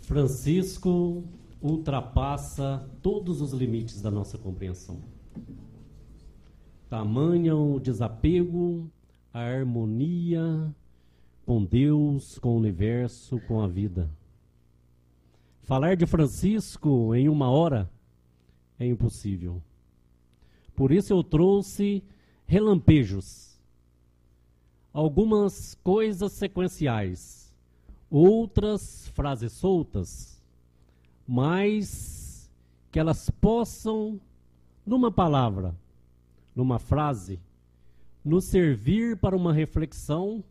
Francisco ultrapassa todos os limites da nossa compreensão. Tamanha o desapego, a harmonia com Deus, com o universo, com a vida. Falar de Francisco em uma hora é impossível. Por isso eu trouxe relampejos, algumas coisas sequenciais, outras frases soltas, mas que elas possam, numa palavra, numa frase, nos servir para uma reflexão,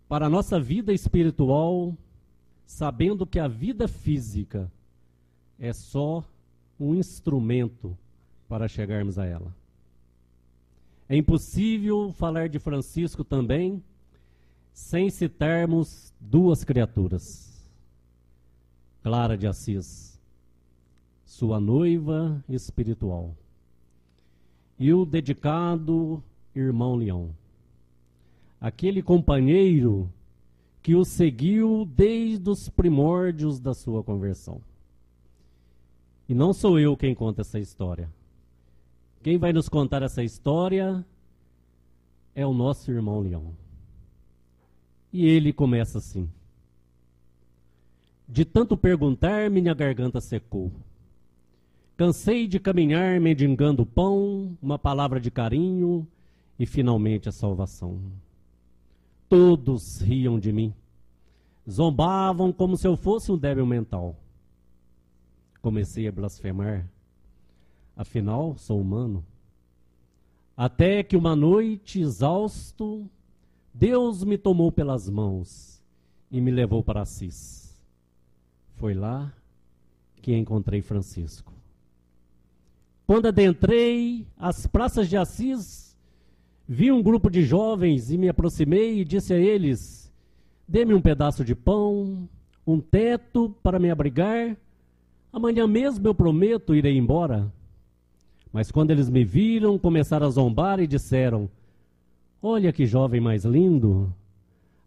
para a nossa vida espiritual, sabendo que a vida física é só um instrumento para chegarmos a ela. É impossível falar de Francisco também sem citarmos duas criaturas. Clara de Assis, sua noiva espiritual, e o dedicado irmão Leão, aquele companheiro que o seguiu desde os primórdios da sua conversão. E não sou eu quem conta essa história. Quem vai nos contar essa história é o nosso irmão Leão. E ele começa assim: de tanto perguntar, minha garganta secou. Cansei de caminhar mendigando pão, uma palavra de carinho e finalmente a salvação. Todos riam de mim, zombavam como se eu fosse um débil mental. Comecei a blasfemar, afinal sou humano. Até que uma noite, exausto, Deus me tomou pelas mãos e me levou para Assis. Foi lá que encontrei Francisco. Quando adentrei as praças de Assis, vi um grupo de jovens e me aproximei e disse a eles: dê-me um pedaço de pão, um teto para me abrigar. Amanhã mesmo eu prometo irei embora. Mas quando eles me viram, começaram a zombar e disseram: olha que jovem mais lindo,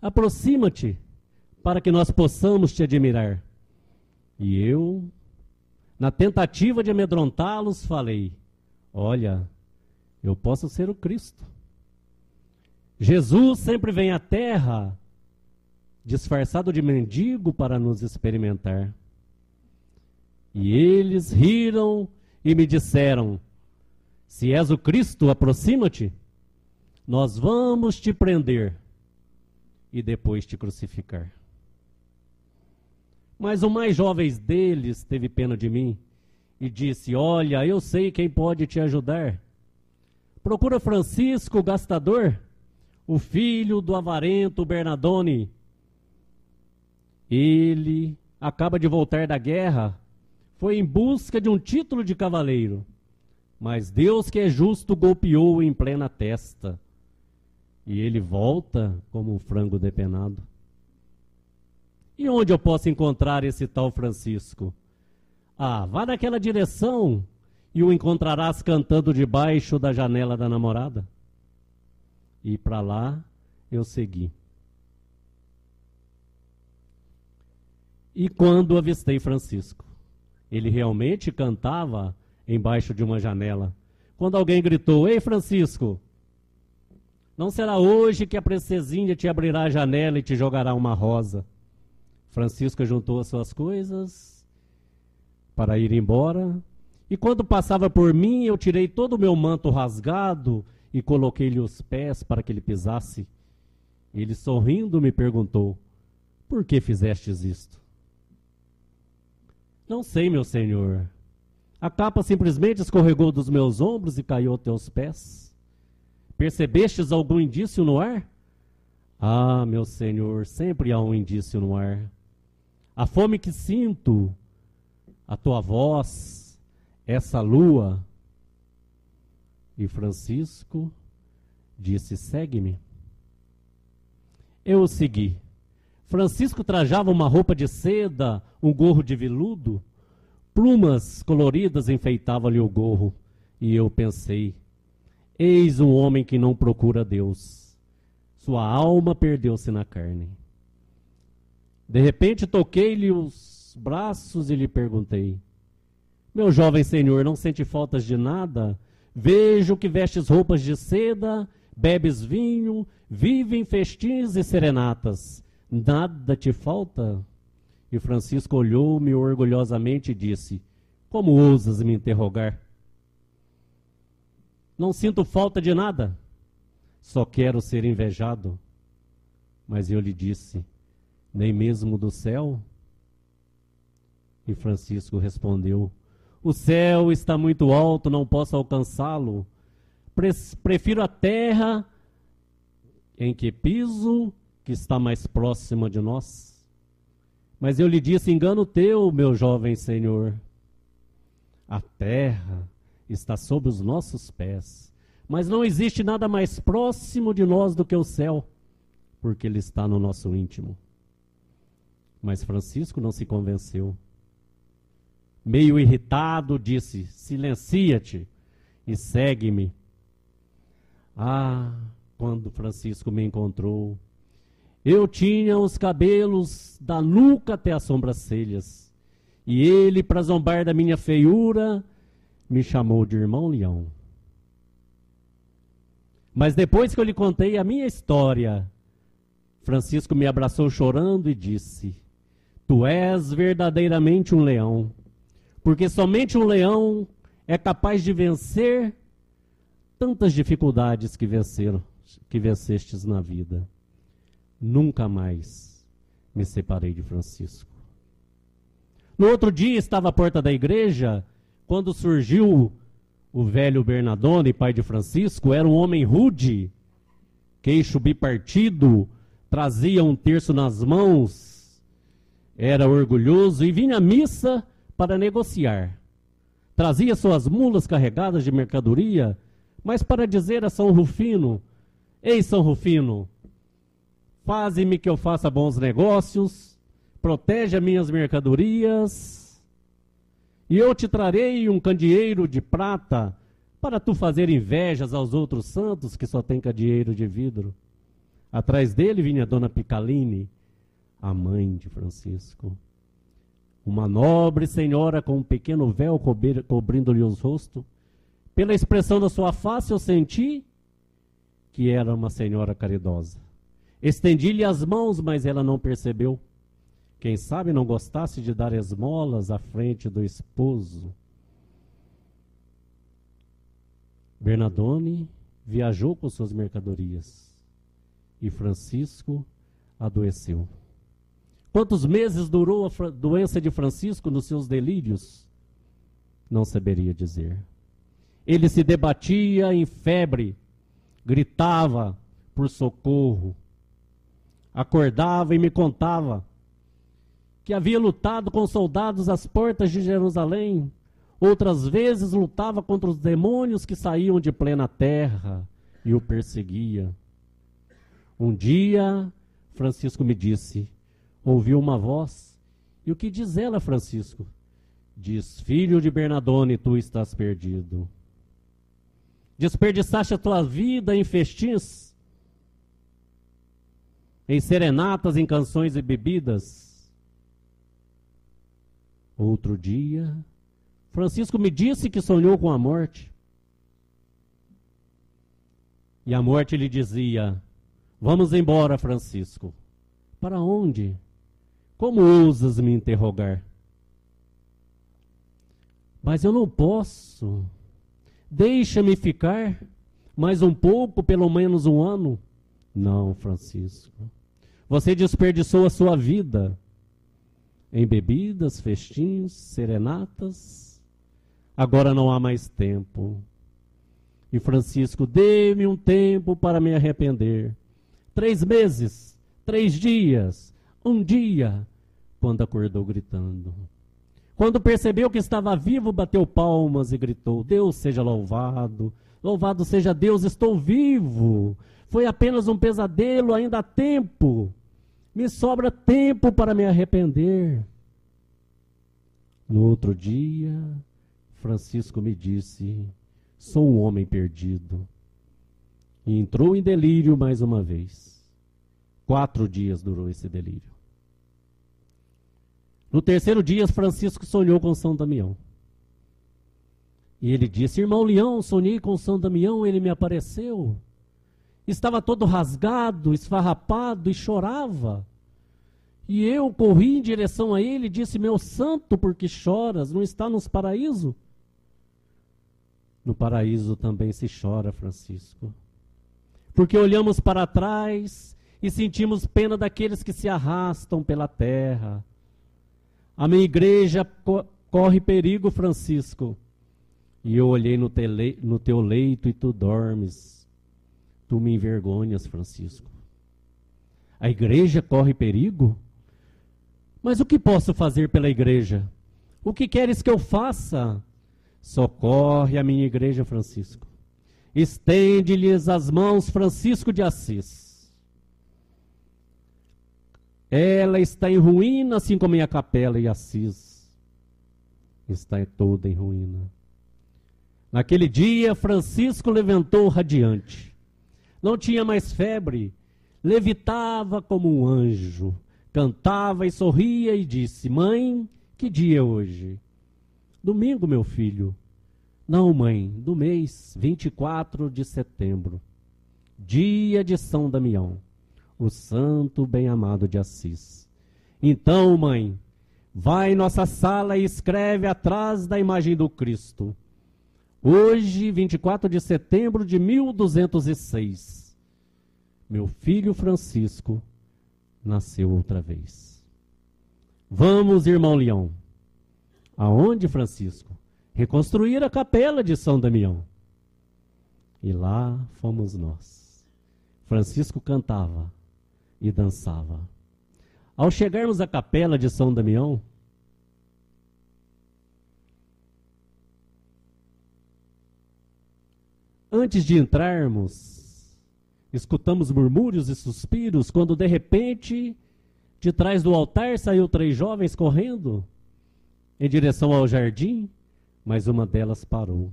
aproxima-te para que nós possamos te admirar. E eu, na tentativa de amedrontá-los, falei: olha, eu posso ser o Cristo. Jesus sempre vem à terra disfarçado de mendigo para nos experimentar. E eles riram e me disseram: se és o Cristo, aproxima-te, nós vamos te prender e depois te crucificar. Mas o mais jovem deles teve pena de mim e disse: olha, eu sei quem pode te ajudar. Procura Francisco, o gastador, o filho do avarento Bernardone. Ele acaba de voltar da guerra, foi em busca de um título de cavaleiro, mas Deus, que é justo, golpeou em plena testa, e ele volta como um frango depenado. E onde eu posso encontrar esse tal Francisco? Ah, vá naquela direção e o encontrarás cantando debaixo da janela da namorada. E para lá eu segui. E quando avistei Francisco, ele realmente cantava embaixo de uma janela. Quando alguém gritou: ei, Francisco, não será hoje que a princesinha te abrirá a janela e te jogará uma rosa? Francisco juntou as suas coisas para ir embora, e quando passava por mim, eu tirei todo o meu manto rasgado e coloquei-lhe os pés para que ele pisasse. Ele, sorrindo, me perguntou: por que fizestes isto? Não sei, meu senhor. A capa simplesmente escorregou dos meus ombros e caiu aos teus pés. Percebestes algum indício no ar? Ah, meu senhor, sempre há um indício no ar. A fome que sinto, a tua voz, essa lua. E Francisco disse: segue-me. Eu o segui. Francisco trajava uma roupa de seda, um gorro de veludo, plumas coloridas enfeitavam-lhe o gorro, e eu pensei: eis um homem que não procura Deus. Sua alma perdeu-se na carne. De repente toquei-lhe os braços e lhe perguntei: meu jovem senhor, não sente faltas de nada? Vejo que vestes roupas de seda, bebes vinho, vive em festins e serenatas. Nada te falta? E Francisco olhou-me orgulhosamente e disse: como ousas me interrogar? Não sinto falta de nada, só quero ser invejado. Mas eu lhe disse: nem mesmo do céu? E Francisco respondeu: o céu está muito alto, não posso alcançá-lo. Prefiro a terra em que piso, que está mais próxima de nós. Mas eu lhe disse: engano teu, meu jovem senhor. A terra está sob os nossos pés, mas não existe nada mais próximo de nós do que o céu, porque ele está no nosso íntimo. Mas Francisco não se convenceu. Meio irritado, disse: silencia-te e segue-me. Ah, quando Francisco me encontrou, eu tinha os cabelos da nuca até as sobrancelhas, e ele, para zombar da minha feiura, me chamou de irmão leão. Mas depois que eu lhe contei a minha história, Francisco me abraçou chorando e disse: tu és verdadeiramente um leão, porque somente um leão é capaz de vencer tantas dificuldades que vencestes na vida. Nunca mais me separei de Francisco. No outro dia estava à porta da igreja, quando surgiu o velho Bernardone, pai de Francisco. Era um homem rude, queixo bipartido, trazia um terço nas mãos, era orgulhoso e vinha à missa para negociar. Trazia suas mulas carregadas de mercadoria, mas para dizer a São Rufino: ei, São Rufino, faze-me que eu faça bons negócios, protege as minhas mercadorias, e eu te trarei um candeeiro de prata para tu fazer invejas aos outros santos que só têm candeeiro de vidro. Atrás dele vinha Dona Picaline, a mãe de Francisco. Uma nobre senhora com um pequeno véu cobrindo-lhe os rostos. Pela expressão da sua face eu senti que era uma senhora caridosa. Estendi-lhe as mãos, mas ela não percebeu. Quem sabe não gostasse de dar esmolas à frente do esposo. Bernardone viajou com suas mercadorias e Francisco adoeceu. Quantos meses durou a doença de Francisco nos seus delírios? Não saberia dizer. Ele se debatia em febre, gritava por socorro, acordava e me contava que havia lutado com soldados às portas de Jerusalém. Outras vezes lutava contra os demônios que saíam de plena terra e o perseguia. Um dia, Francisco me disse: ouviu uma voz. E o que diz ela, Francisco? Diz: filho de Bernardone, tu estás perdido. Desperdiçaste a tua vida em festins, em serenatas, em canções e bebidas. Outro dia, Francisco me disse que sonhou com a morte. E a morte lhe dizia: vamos embora, Francisco. Para onde? Como ousas me interrogar? Mas eu não posso. Deixa-me ficar mais um pouco, pelo menos um ano. Não, Francisco. Você desperdiçou a sua vida em bebidas, festins, serenatas. Agora não há mais tempo. E Francisco: dê-me um tempo para me arrepender. 3 meses, 3 dias, um dia. Quando acordou gritando. Quando percebeu que estava vivo, bateu palmas e gritou: Deus seja louvado, louvado seja Deus, estou vivo. Foi apenas um pesadelo, ainda há tempo. Me sobra tempo para me arrepender. No outro dia, Francisco me disse: sou um homem perdido. E entrou em delírio mais uma vez. 4 dias durou esse delírio. No terceiro dia, Francisco sonhou com São Damião. E ele disse: irmão Leão, sonhei com São Damião, ele me apareceu. Estava todo rasgado, esfarrapado e chorava. E eu corri em direção a ele e disse: meu santo, por que choras? Não está nos paraíso? No paraíso também se chora, Francisco. Porque olhamos para trás e sentimos pena daqueles que se arrastam pela terra. A minha igreja corre perigo, Francisco. E eu olhei no teu leito e tu dormes. Tu me envergonhas, Francisco. A igreja corre perigo? Mas o que posso fazer pela igreja? O que queres que eu faça? Socorre a minha igreja, Francisco. Estende-lhes as mãos, Francisco de Assis. Ela está em ruína, assim como a minha capela em Assis está toda em ruína. Naquele dia, Francisco levantou radiante. Não tinha mais febre, levitava como um anjo, cantava e sorria e disse: mãe, que dia é hoje? Domingo, meu filho. Não, mãe, do mês 24 de setembro, dia de São Damião, o santo bem-amado de Assis. Então, mãe, vai em nossa sala e escreve atrás da imagem do Cristo. Hoje, 24 de setembro de 1206, meu filho Francisco nasceu outra vez. Vamos, irmão Leão. Aonde, Francisco? Reconstruir a capela de São Damião. E lá fomos nós. Francisco cantava e dançava. Ao chegarmos à capela de São Damião, antes de entrarmos, escutamos murmúrios e suspiros, quando de repente, de trás do altar, saiu 3 jovens correndo em direção ao jardim, mas uma delas parou.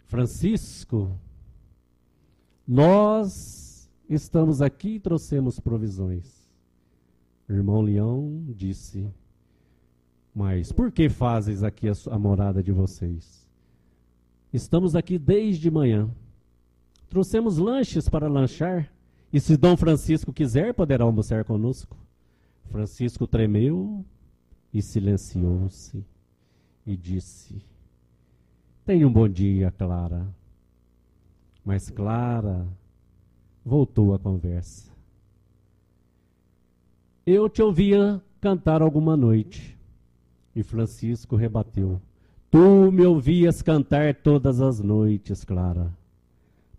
Francisco, nós estamos aqui e trouxemos provisões. Irmão Leão disse: mas por que fazes aqui a morada de vocês? Estamos aqui desde manhã. Trouxemos lanches para lanchar, e se Dom Francisco quiser, poderá almoçar conosco. Francisco tremeu e silenciou-se e disse: tenha um bom dia, Clara. Mas Clara voltou à conversa. Eu te ouvia cantar alguma noite. E Francisco rebateu: tu me ouvias cantar todas as noites, Clara,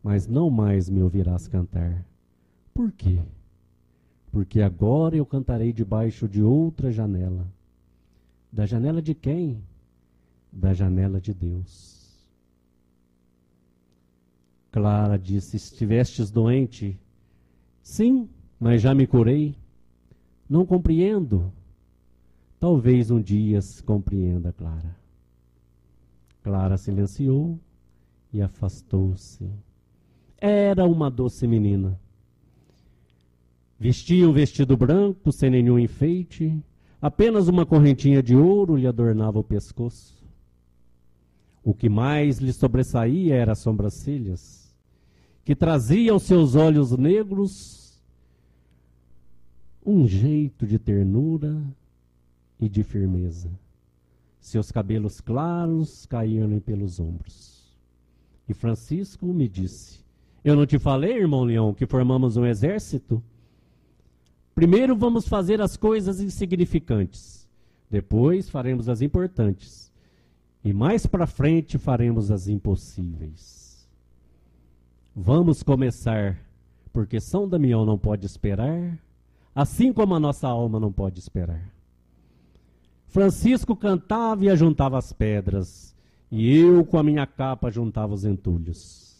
mas não mais me ouvirás cantar. Por quê? Porque agora eu cantarei debaixo de outra janela. Da janela de quem? Da janela de Deus. Clara disse: estivestes doente? Sim, mas já me curei. Não compreendo. Talvez um dia se compreenda, Clara. Clara silenciou e afastou-se. Era uma doce menina. Vestia um vestido branco, sem nenhum enfeite. Apenas uma correntinha de ouro lhe adornava o pescoço. O que mais lhe sobressaía eram as sobrancelhas, que trazia aos seus olhos negros um jeito de ternura e de firmeza. Seus cabelos claros caíam-lhe pelos ombros. E Francisco me disse: eu não te falei, irmão Leão, que formamos um exército? Primeiro vamos fazer as coisas insignificantes, depois faremos as importantes, e mais para frente faremos as impossíveis. Vamos começar, porque São Damião não pode esperar, assim como a nossa alma não pode esperar. Francisco cantava e ajuntava as pedras, e eu com a minha capa juntava os entulhos.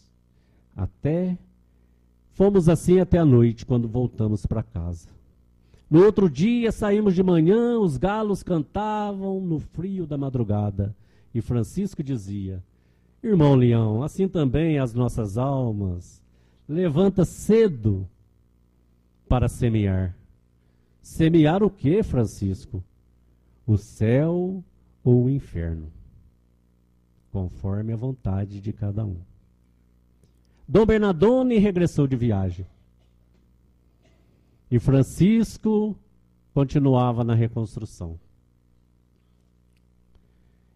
Fomos assim até a noite, quando voltamos para casa. No outro dia, saímos de manhã, os galos cantavam no frio da madrugada. E Francisco dizia: irmão Leão, assim também as nossas almas. Levanta cedo para semear. Semear o quê, Francisco? O céu ou o inferno? Conforme a vontade de cada um. Dom Bernardone regressou de viagem. E Francisco continuava na reconstrução.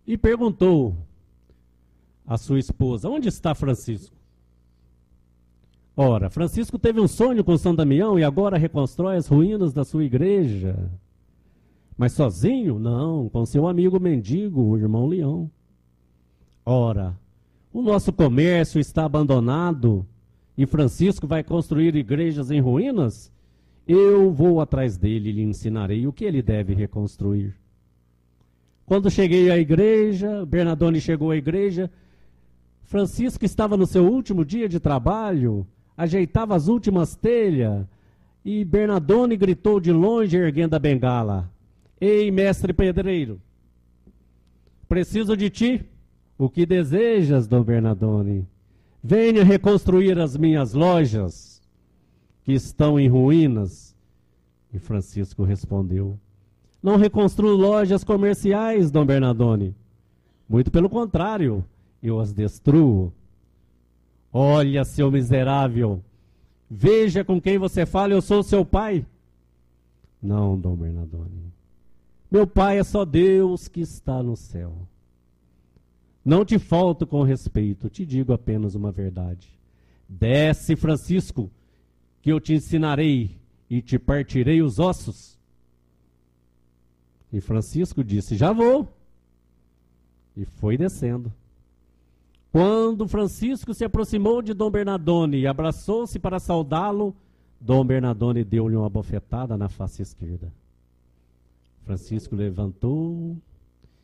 E perguntou à sua esposa: onde está Francisco? Ora, Francisco teve um sonho com São Damião e agora reconstrói as ruínas da sua igreja. Mas sozinho? Não, com seu amigo mendigo, o irmão Leão. Ora, o nosso comércio está abandonado e Francisco vai construir igrejas em ruínas? Eu vou atrás dele e lhe ensinarei o que ele deve reconstruir. Quando cheguei à igreja, Bernardone chegou à igreja, Francisco estava no seu último dia de trabalho, ajeitava as últimas telhas, e Bernardone gritou de longe, erguendo a bengala: ei, mestre pedreiro, preciso de ti. O que desejas, Dom Bernardone? Venha reconstruir as minhas lojas, que estão em ruínas. E Francisco respondeu: não reconstruo lojas comerciais, Dom Bernardone. Muito pelo contrário, eu as destruo. Olha, seu miserável, veja com quem você fala, eu sou seu pai. Não, Dom Bernardone, meu pai é só Deus que está no céu. Não te falto com respeito, te digo apenas uma verdade. Desce, Francisco, que eu te ensinarei e te partirei os ossos. E Francisco disse: já vou. E foi descendo. Quando Francisco se aproximou de Dom Bernardone e abraçou-se para saudá-lo, Dom Bernardone deu-lhe uma bofetada na face esquerda. Francisco levantou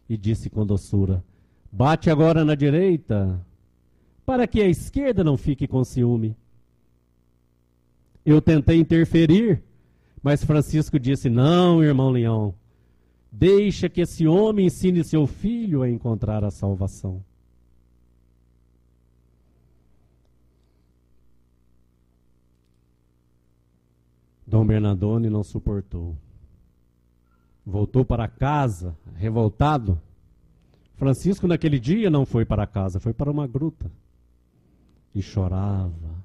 e disse com doçura: bate agora na direita, para que a esquerda não fique com ciúme. Eu tentei interferir, mas Francisco disse: não, irmão Leão, deixa que esse homem ensine seu filho a encontrar a salvação. Dom Bernardone não suportou. Voltou para casa, revoltado. Francisco, naquele dia, não foi para casa, foi para uma gruta. E chorava.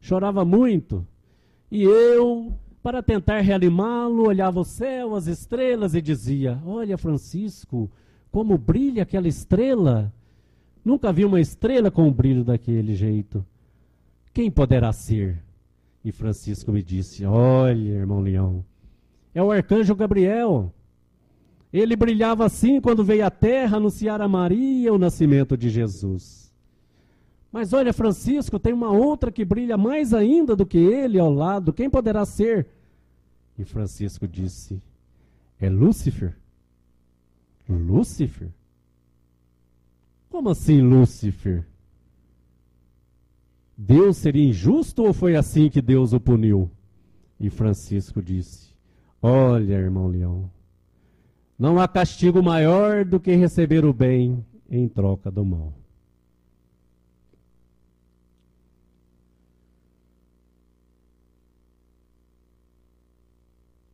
Chorava muito. E eu, para tentar reanimá-lo, olhava o céu, as estrelas e dizia: olha, Francisco, como brilha aquela estrela. Nunca vi uma estrela com um brilho daquele jeito. Quem poderá ser? E Francisco me disse: olha, irmão Leão, é o arcanjo Gabriel. Ele brilhava assim quando veio à terra anunciar a Maria o nascimento de Jesus. Mas olha, Francisco, tem uma outra que brilha mais ainda do que ele ao lado. Quem poderá ser? E Francisco disse: é Lúcifer. Lúcifer? Como assim Lúcifer? Deus seria injusto ou foi assim que Deus o puniu? E Francisco disse: olha, irmão Leão, não há castigo maior do que receber o bem em troca do mal.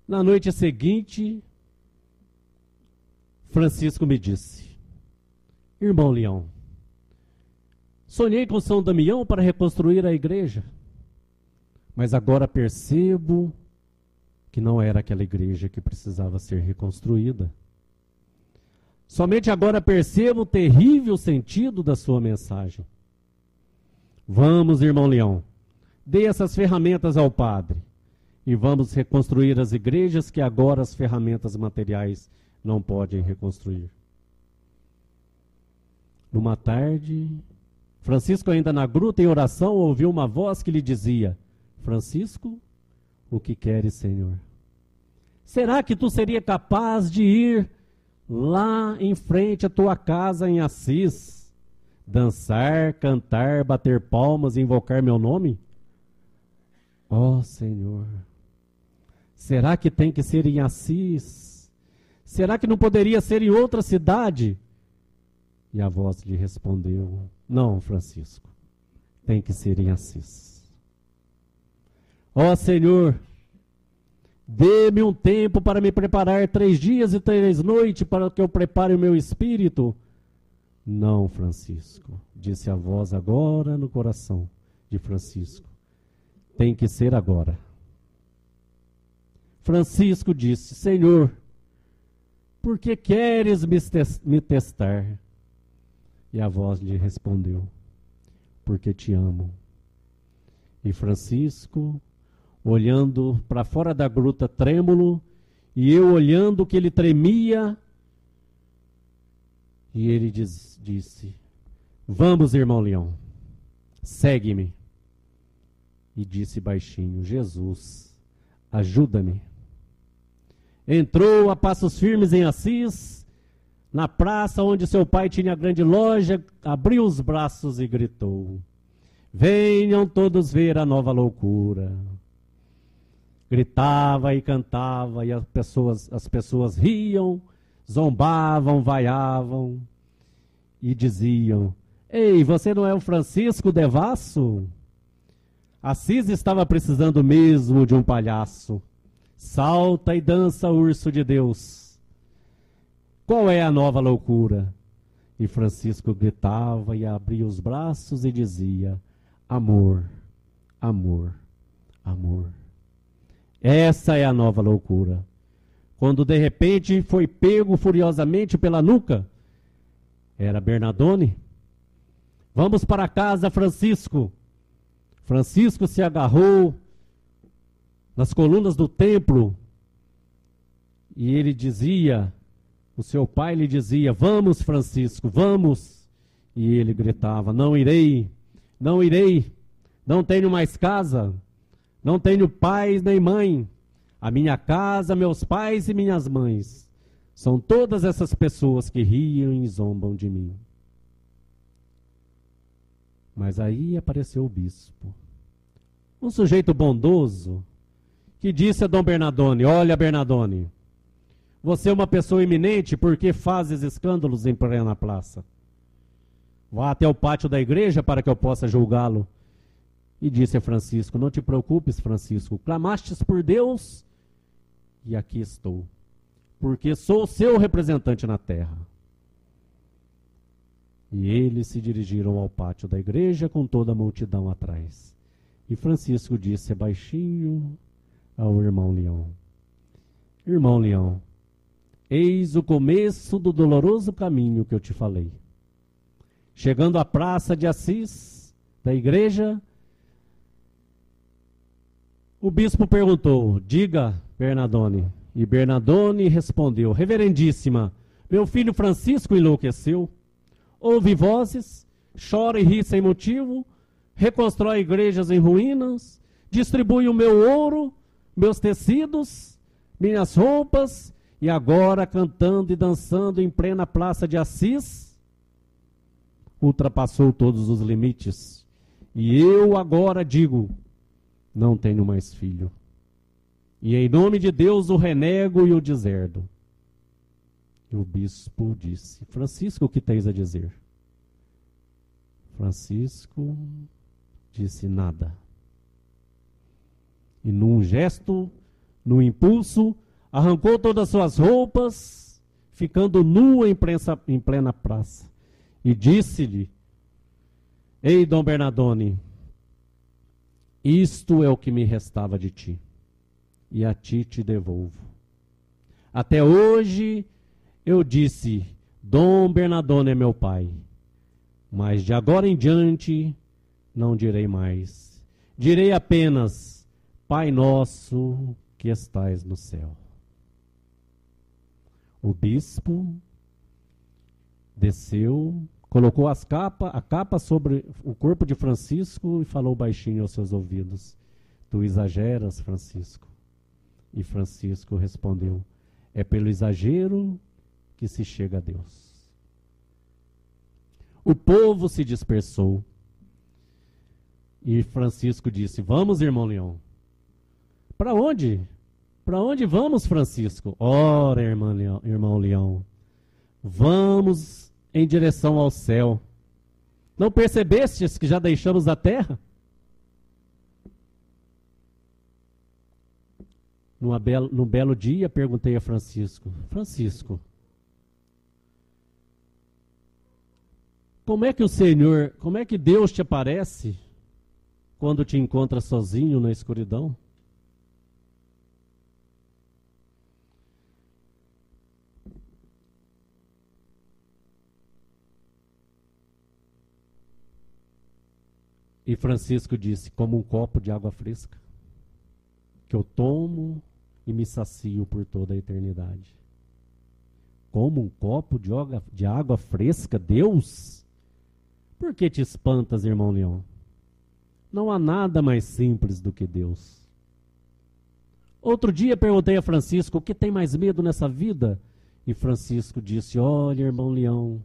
Na noite seguinte, Francisco me disse: irmão Leão, sonhei com São Damião para reconstruir a igreja, mas agora percebo que não era aquela igreja que precisava ser reconstruída. Somente agora percebo o terrível sentido da sua mensagem. Vamos, irmão Leão, dê essas ferramentas ao padre e vamos reconstruir as igrejas que agora as ferramentas materiais não podem reconstruir. Numa tarde, Francisco, ainda na gruta em oração, ouviu uma voz que lhe dizia: Francisco, o que queres, Senhor? Será que tu seria capaz de ir lá em frente à tua casa em Assis, dançar, cantar, bater palmas e invocar meu nome? Ó Senhor, será que tem que ser em Assis? Será que não poderia ser em outra cidade? E a voz lhe respondeu: não, Francisco, tem que ser em Assis. Ó Senhor, Dê-me um tempo para me preparar 3 dias e 3 noites para que eu prepare o meu espírito. Não, Francisco, disse a voz agora no coração de Francisco. Tem que ser agora. Francisco disse, Senhor, por que queres me testar? E a voz lhe respondeu, porque te amo. E Francisco, olhando para fora da gruta trêmulo, e eu olhando que ele tremia, e ele disse, vamos, irmão Leão, segue-me. E disse baixinho, Jesus, ajuda-me. Entrou a passos firmes em Assis, na praça onde seu pai tinha grande loja, abriu os braços e gritou, venham todos ver a nova loucura. Gritava e cantava, e as pessoas riam, zombavam, vaiavam, e diziam, ei, você não é o Francisco Devasso? Assis estava precisando mesmo de um palhaço. Salta e dança, urso de Deus. Qual é a nova loucura? E Francisco gritava e abria os braços e dizia, amor, amor, amor. Essa é a nova loucura. Quando de repente foi pego furiosamente pela nuca, era Bernardone. Vamos para casa, Francisco. Francisco se agarrou nas colunas do templo e ele dizia, o seu pai lhe dizia, vamos, Francisco, vamos. E ele gritava, não irei, não irei, não tenho mais casa, não tenho pai nem mãe. A minha casa, meus pais e minhas mães, são todas essas pessoas que riam e zombam de mim. Mas aí apareceu o bispo, um sujeito bondoso, que disse a Dom Bernardone, olha, Bernardone, você é uma pessoa eminente, por que fazes escândalos em plena praça? Vá até o pátio da igreja para que eu possa julgá-lo. E disse a Francisco, não te preocupes, Francisco, clamastes por Deus, e aqui estou, porque sou seu representante na terra. E eles se dirigiram ao pátio da igreja com toda a multidão atrás. E Francisco disse baixinho ao irmão Leão, irmão Leão, eis o começo do doloroso caminho que eu te falei. Chegando à praça de Assis, da igreja, o bispo perguntou, diga, Bernardone. E Bernardone respondeu, reverendíssima, meu filho Francisco enlouqueceu, ouve vozes, chora e ri sem motivo, reconstrói igrejas em ruínas, distribui o meu ouro, meus tecidos, minhas roupas, e agora cantando e dançando em plena praça de Assis, ultrapassou todos os limites. E eu agora digo, não tenho mais filho. E em nome de Deus o renego e o deserdo. E o bispo disse, Francisco, o que tens a dizer? Francisco disse nada. E num gesto, num impulso, arrancou todas as suas roupas, ficando nu em plena praça. E disse-lhe, ei, Dom Bernardone, isto é o que me restava de ti, e a ti te devolvo. Até hoje eu disse, Dom Bernardone é meu pai, mas de agora em diante não direi mais. Direi apenas, Pai nosso que estais no céu. O bispo desceu, colocou a capa sobre o corpo de Francisco e falou baixinho aos seus ouvidos, tu exageras, Francisco. E Francisco respondeu, é pelo exagero que se chega a Deus. O povo se dispersou. E Francisco disse, vamos, irmão Leão. Para onde? Para onde vamos, Francisco? Ora, irmão Leão, vamos em direção ao céu. Não percebestes que já deixamos a terra? Num belo dia, perguntei a Francisco: Francisco, como é que Deus te aparece quando te encontra sozinho na escuridão? E Francisco disse: como um copo de água fresca, que eu tomo e me sacio por toda a eternidade. Como um copo de água fresca, Deus? Por que te espantas, irmão Leão? Não há nada mais simples do que Deus. Outro dia perguntei a Francisco: o que tem mais medo nessa vida? E Francisco disse: olha, irmão Leão,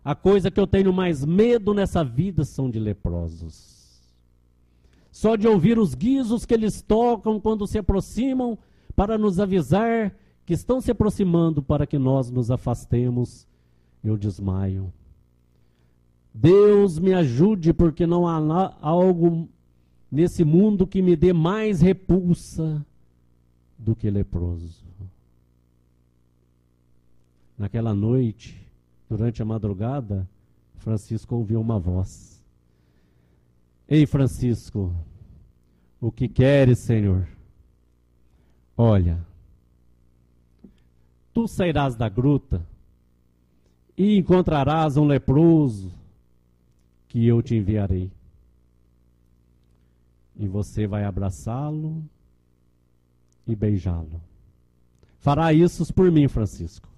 a coisa que eu tenho mais medo nessa vida são de leprosos. Só de ouvir os guizos que eles tocam quando se aproximam para nos avisar que estão se aproximando para que nós nos afastemos, eu desmaio. Deus me ajude, porque não há algo nesse mundo que me dê mais repulsa do que leproso. Naquela noite, durante a madrugada, Francisco ouviu uma voz: ei, Francisco, o que queres, Senhor? Olha, tu sairás da gruta e encontrarás um leproso que eu te enviarei. E você vai abraçá-lo e beijá-lo. Fará isso por mim, Francisco.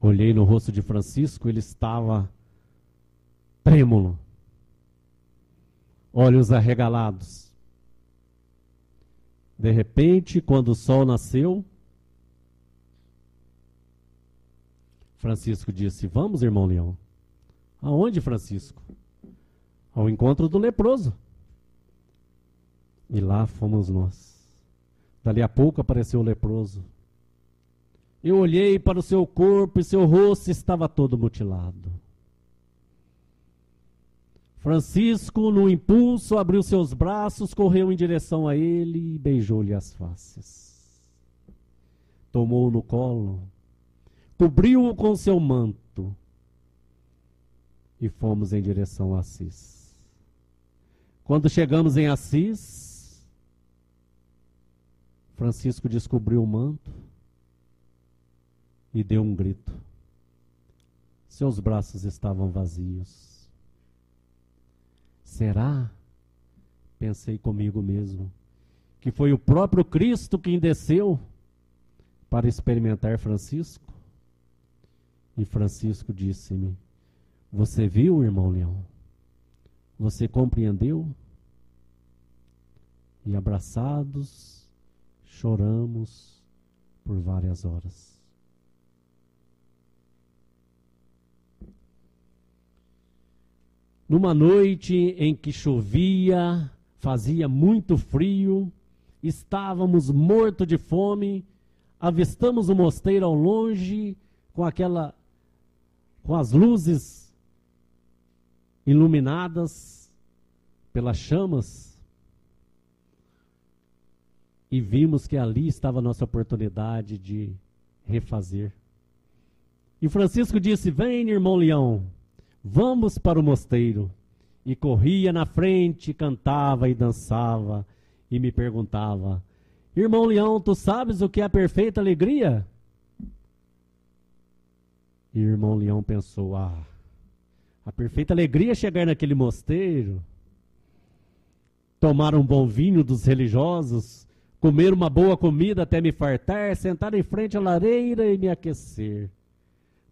Olhei no rosto de Francisco, ele estava trêmulo, olhos arregalados. De repente, quando o sol nasceu, Francisco disse: vamos, irmão Leão. Aonde, Francisco? Ao encontro do leproso. E lá fomos nós. Dali a pouco apareceu o leproso. Eu olhei para o seu corpo e seu rosto estava todo mutilado. Francisco, no impulso, abriu seus braços, correu em direção a ele e beijou-lhe as faces. Tomou-o no colo, cobriu-o com seu manto e fomos em direção a Assis. Quando chegamos em Assis, Francisco descobriu o manto e deu um grito. Seus braços estavam vazios. Será, pensei comigo mesmo, que foi o próprio Cristo quem desceu para experimentar Francisco? E Francisco disse-me: você viu, irmão Leão? Você compreendeu? E abraçados, choramos por várias horas. Numa noite em que chovia, fazia muito frio, estávamos mortos de fome, avistamos o mosteiro ao longe com as luzes iluminadas pelas chamas, e vimos que ali estava a nossa oportunidade de refazer. E Francisco disse: vem, irmão Leão, vamos para o mosteiro. E corria na frente, cantava e dançava, e me perguntava: irmão Leão, tu sabes o que é a perfeita alegria? E irmão Leão pensou: a perfeita alegria é chegar naquele mosteiro, tomar um bom vinho dos religiosos, comer uma boa comida até me fartar, sentar em frente à lareira e me aquecer.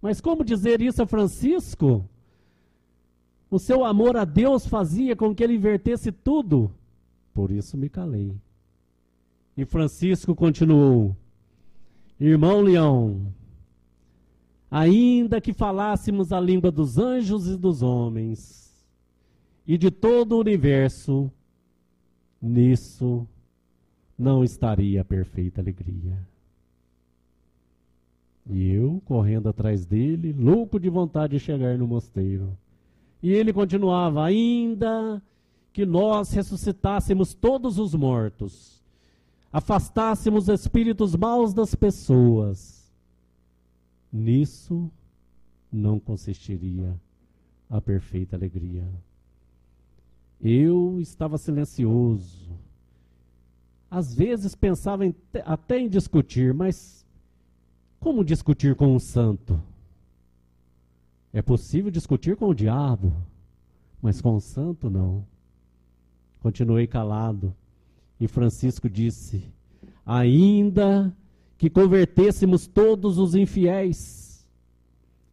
Mas como dizer isso a Francisco? O seu amor a Deus fazia com que ele invertesse tudo. Por isso me calei. E Francisco continuou: irmão Leão, ainda que falássemos a língua dos anjos e dos homens, e de todo o universo, nisso não estaria a perfeita alegria. E eu, correndo atrás dele, louco de vontade de chegar no mosteiro. E ele continuava: ainda que nós ressuscitássemos todos os mortos, afastássemos espíritos maus das pessoas. Nisso não consistiria a perfeita alegria. Eu estava silencioso. Às vezes pensava até em discutir, mas como discutir com um santo? É possível discutir com o diabo, mas com o santo não. Continuei calado e Francisco disse: ainda que convertêssemos todos os infiéis,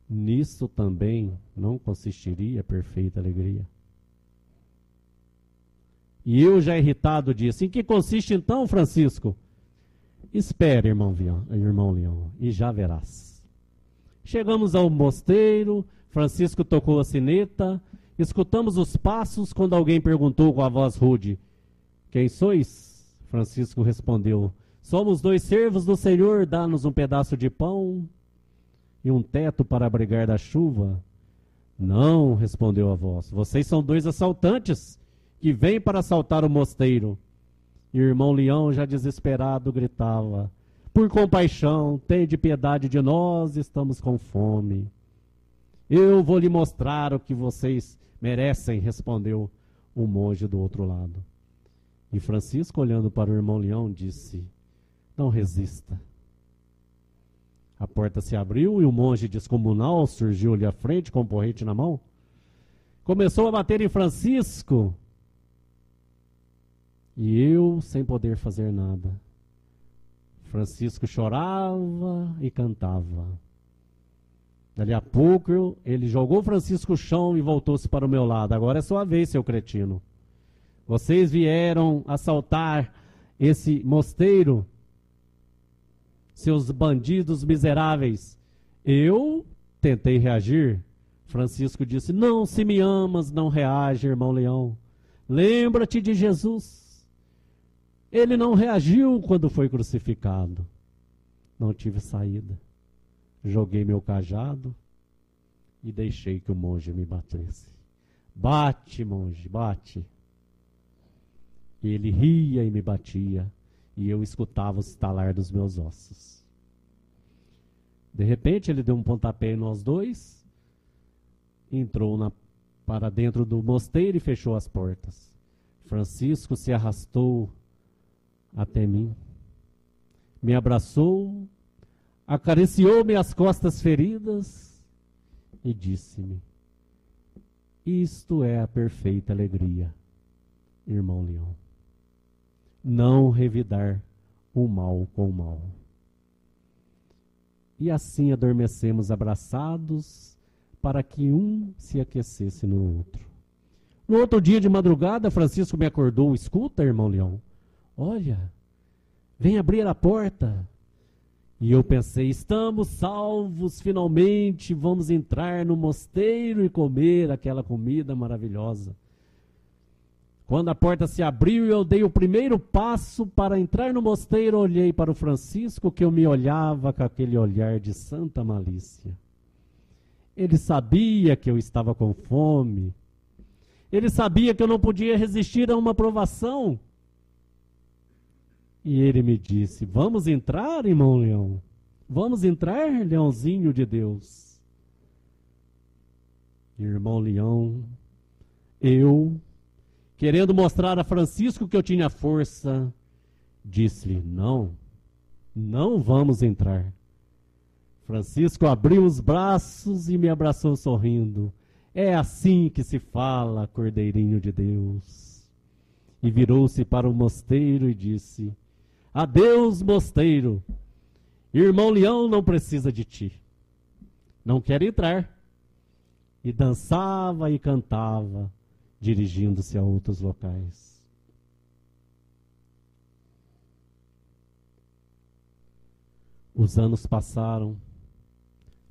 nisso também não consistiria a perfeita alegria. E eu, já irritado, disse: em que consiste então, Francisco? Espere, irmão Leão, e já verás. Chegamos ao mosteiro, Francisco tocou a sineta, escutamos os passos quando alguém perguntou com a voz rude: quem sois? Francisco respondeu: somos 2 servos do Senhor, dá-nos um pedaço de pão e um teto para abrigar da chuva. Não, respondeu a voz, vocês são 2 assaltantes que vêm para assaltar o mosteiro. E o irmão Leão, já desesperado, gritava: por compaixão, tende piedade de nós, estamos com fome. Eu vou lhe mostrar o que vocês merecem, respondeu o monge do outro lado. E Francisco, olhando para o irmão Leão, disse: não resista. A porta se abriu e o monge descomunal surgiu-lhe à frente com um porrete na mão. Começou a bater em Francisco. E eu sem poder fazer nada. Francisco chorava e cantava. Dali a pouco ele jogou Francisco no chão e voltou-se para o meu lado. Agora é sua vez, seu cretino. Vocês vieram assaltar esse mosteiro, seus bandidos miseráveis. Eu tentei reagir. Francisco disse: não, se me amas, não reage, irmão Leão. Lembra-te de Jesus. Ele não reagiu quando foi crucificado. Não tive saída. Joguei meu cajado e deixei que o monge me batesse. Bate, monge, bate. E ele ria e me batia, e eu escutava o estalar dos meus ossos. De repente ele deu um pontapé em nós 2, entrou para dentro do mosteiro e fechou as portas. Francisco se arrastou até mim, me abraçou, acariciou-me as costas feridas e disse-me: isto é a perfeita alegria, irmão Leão. Não revidar o mal com o mal. E assim adormecemos abraçados para que um se aquecesse no outro. No outro dia de madrugada, Francisco me acordou: escuta, irmão Leão, olha, vem abrir a porta. E eu pensei: estamos salvos, finalmente vamos entrar no mosteiro e comer aquela comida maravilhosa. Quando a porta se abriu e eu dei o primeiro passo para entrar no mosteiro, olhei para o Francisco, que eu me olhava com aquele olhar de santa malícia. Ele sabia que eu estava com fome. Ele sabia que eu não podia resistir a uma provação. E ele me disse: vamos entrar, irmão Leão? Vamos entrar, Leãozinho de Deus? Irmão Leão, eu, querendo mostrar a Francisco que eu tinha força, disse-lhe: não, não vamos entrar. Francisco abriu os braços e me abraçou sorrindo. É assim que se fala, Cordeirinho de Deus. E virou-se para o mosteiro e disse: adeus, mosteiro. Irmão Leão não precisa de ti. Não quer entrar. E dançava e cantava, dirigindo-se a outros locais. Os anos passaram.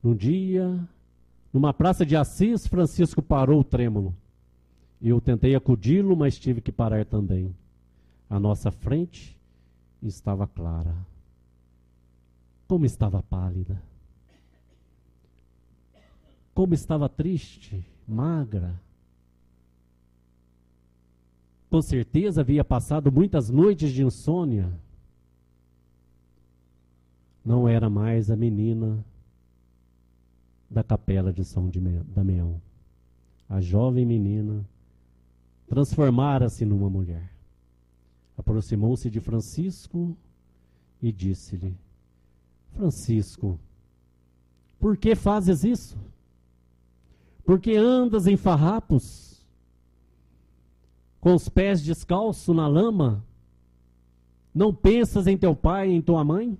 Num dia, numa praça de Assis, Francisco parou trêmulo. Eu tentei acudi-lo, mas tive que parar também. À nossa frente estava Clara. Como estava pálida. Como estava triste, magra. com certeza havia passado muitas noites de insônia. Não era mais a menina da capela de São Damião. A jovem menina transformara-se numa mulher. Aproximou-se de Francisco e disse-lhe: Francisco, por que fazes isso? Por que andas em farrapos, com os pés descalços na lama? Não pensas em teu pai e em tua mãe?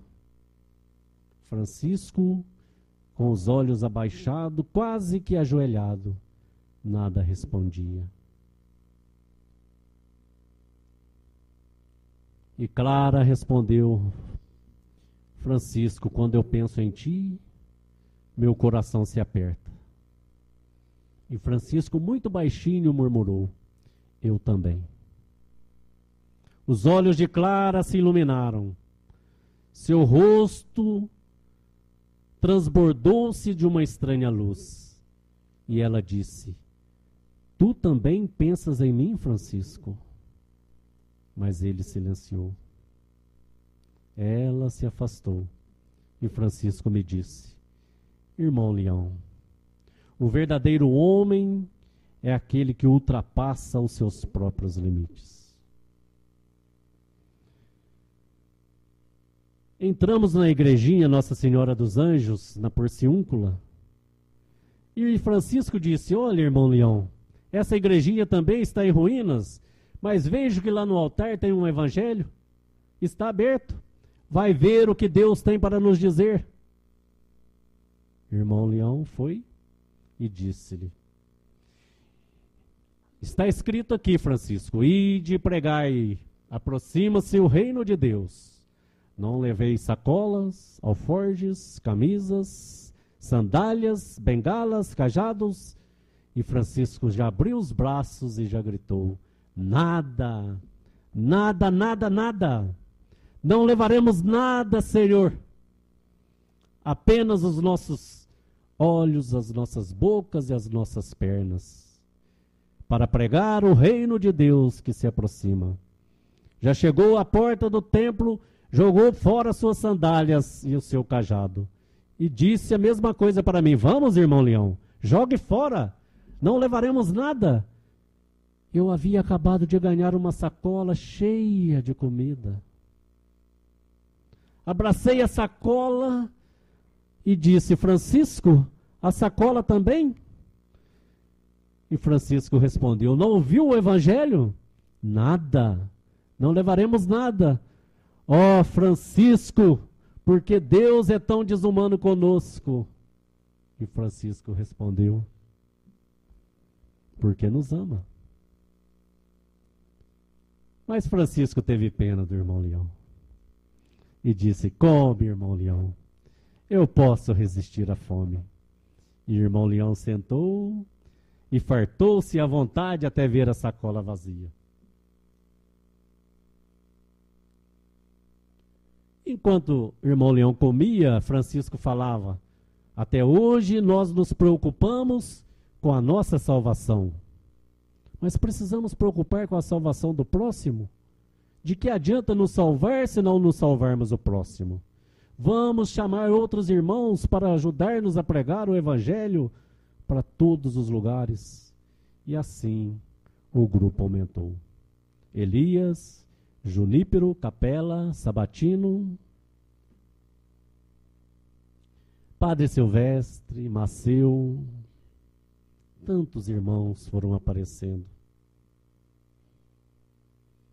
Francisco, com os olhos abaixados, quase que ajoelhado, nada respondia. E Clara respondeu: Francisco, quando eu penso em ti, meu coração se aperta. E Francisco, muito baixinho, murmurou: eu também. Os olhos de Clara se iluminaram. Seu rosto transbordou-se de uma estranha luz. E ela disse: tu também pensas em mim, Francisco? Mas ele silenciou. Ela se afastou. E Francisco me disse: irmão Leão, o verdadeiro homem é aquele que ultrapassa os seus próprios limites. Entramos na igrejinha Nossa Senhora dos Anjos, na Porciúncula, e Francisco disse: olha, irmão Leão, essa igrejinha também está em ruínas, mas vejo que lá no altar tem um evangelho, está aberto, vai ver o que Deus tem para nos dizer. Irmão Leão foi e disse-lhe: está escrito aqui, Francisco, ide e pregai, aproxima-se o reino de Deus. Não leveis sacolas, alforjes, camisas, sandálias, bengalas, cajados. E Francisco já abriu os braços e já gritou: nada, nada, nada, nada. Não levaremos nada, Senhor. Apenas os nossos olhos, as nossas bocas e as nossas pernas, para pregar o reino de Deus que se aproxima. Já chegou à porta do templo, jogou fora suas sandálias e o seu cajado, e disse a mesma coisa para mim: vamos, irmão Leão, jogue fora, não levaremos nada. Eu havia acabado de ganhar uma sacola cheia de comida. Abracei a sacola e disse: Francisco, a sacola também? E Francisco respondeu: não ouviu o evangelho? Nada, não levaremos nada. Ó Francisco, porque Deus é tão desumano conosco? E Francisco respondeu: porque nos ama. Mas Francisco teve pena do irmão Leão e disse: come, irmão Leão, eu posso resistir à fome. E o irmão Leão sentou e fartou-se à vontade até ver a sacola vazia. Enquanto o irmão Leão comia, Francisco falava: até hoje nós nos preocupamos com a nossa salvação, mas precisamos preocupar com a salvação do próximo? De que adianta nos salvar se não nos salvarmos o próximo? Vamos chamar outros irmãos para ajudar-nos a pregar o evangelho para todos os lugares. E assim o grupo aumentou. Elias, Junípero, Capela, Sabatino, Padre Silvestre, Maceu, tantos irmãos foram aparecendo.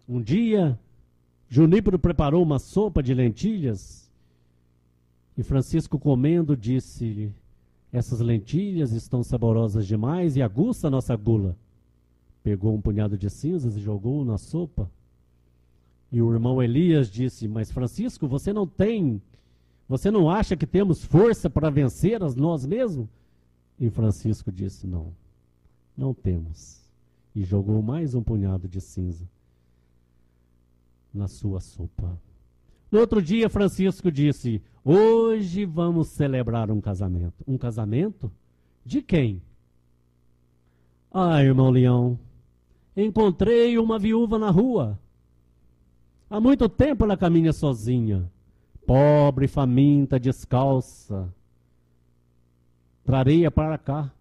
Um dia, Junípero preparou uma sopa de lentilhas e Francisco, comendo, disse-lhe: essas lentilhas estão saborosas demais e aguça a nossa gula. Pegou um punhado de cinzas e jogou na sopa. E o irmão Elias disse: mas Francisco, você não acha que temos força para vencer a nós mesmos? E Francisco disse: não temos. E jogou mais um punhado de cinza na sua sopa. No outro dia, Francisco disse: hoje vamos celebrar um casamento. Um casamento? De quem? Ah, irmão Leão, encontrei uma viúva na rua. Há muito tempo ela caminha sozinha, pobre, faminta, descalça. Trarei-a para cá.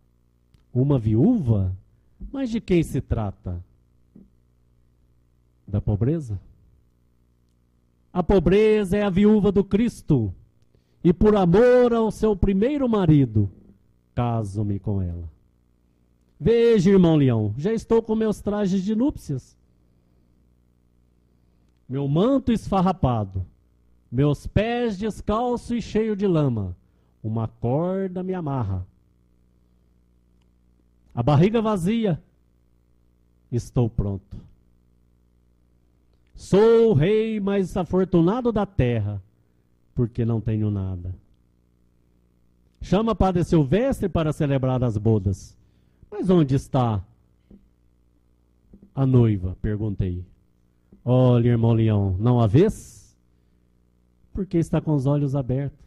Uma viúva? Mas de quem se trata? Da pobreza? A pobreza é a viúva do Cristo, e por amor ao seu primeiro marido, caso-me com ela. Veja, irmão Leão, já estou com meus trajes de núpcias. Meu manto esfarrapado, meus pés descalços e cheio de lama, uma corda me amarra. A barriga vazia, estou pronto. Sou o rei mais afortunado da terra, porque não tenho nada. Chama Padre Silvestre para celebrar as bodas. Mas onde está a noiva? Perguntei. Olha, irmão Leão, não a vês? Porque está com os olhos abertos.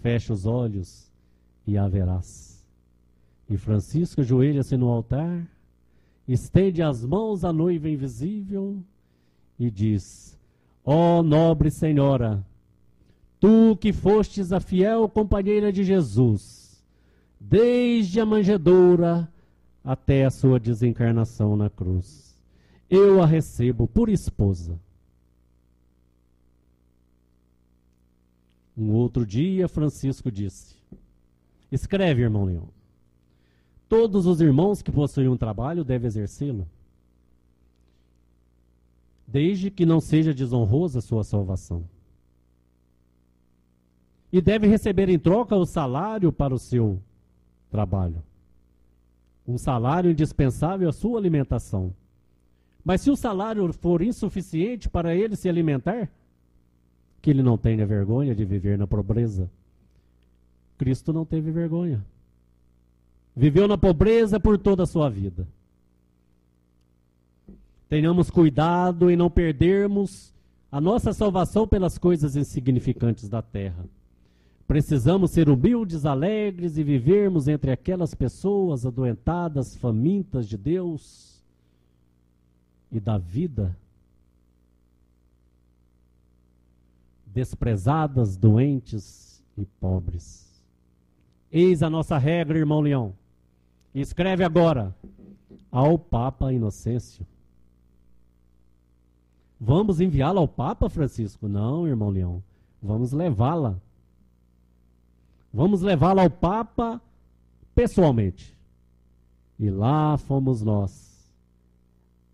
Fecha os olhos e a verás. E Francisco ajoelha-se no altar, estende as mãos à noiva invisível e diz: ó nobre senhora, tu que fostes a fiel companheira de Jesus, desde a manjedoura até a sua desencarnação na cruz, eu a recebo por esposa. Um outro dia, Francisco disse: escreve, irmão Leão. Todos os irmãos que possuem um trabalho devem exercê-lo, desde que não seja desonrosa a sua salvação. E deve receber em troca o salário para o seu trabalho. Um salário indispensável à sua alimentação. Mas se o salário for insuficiente para ele se alimentar, que ele não tenha vergonha de viver na pobreza. Cristo não teve vergonha. Viveu na pobreza por toda a sua vida. Tenhamos cuidado em não perdermos a nossa salvação pelas coisas insignificantes da terra. Precisamos ser humildes, alegres e vivermos entre aquelas pessoas adoentadas, famintas de Deus e da vida, desprezadas, doentes e pobres. Eis a nossa regra, irmão Leão. Escreve agora ao Papa Inocêncio. Vamos enviá-la ao Papa, Francisco? Não, irmão Leão. Vamos levá-la. Vamos levá-la ao Papa pessoalmente. E lá fomos nós,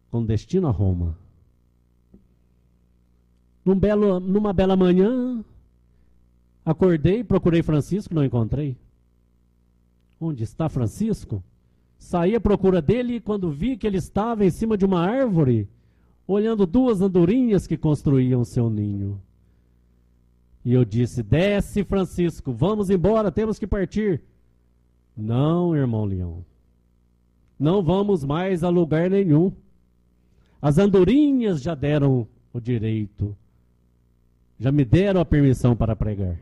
com destino a Roma. Numa bela manhã, acordei, procurei Francisco, não encontrei. Onde está Francisco? Saí à procura dele e quando vi que ele estava em cima de uma árvore, olhando duas andorinhas que construíam seu ninho. E eu disse: desce, Francisco, vamos embora, temos que partir. Não, irmão Leão, não vamos mais a lugar nenhum. As andorinhas já deram o direito, já me deram a permissão para pregar.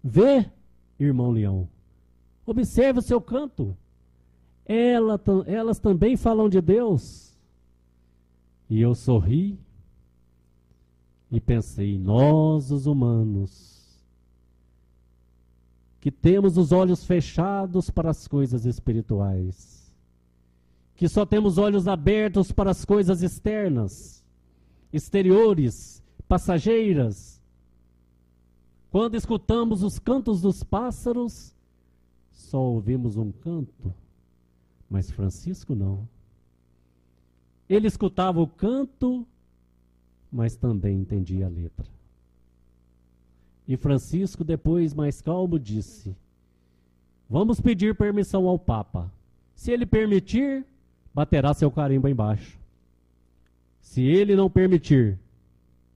Vê, irmão Leão, observe o seu canto. Elas também falam de Deus. E eu sorri e pensei: nós, os humanos, que temos os olhos fechados para as coisas espirituais, que só temos olhos abertos para as coisas externas, exteriores, passageiras. Quando escutamos os cantos dos pássaros, só ouvimos um canto. Mas Francisco não. Ele escutava o canto, mas também entendia a letra. E Francisco, depois mais calmo, disse: vamos pedir permissão ao Papa. Se ele permitir, baterá seu carimbo embaixo. Se ele não permitir,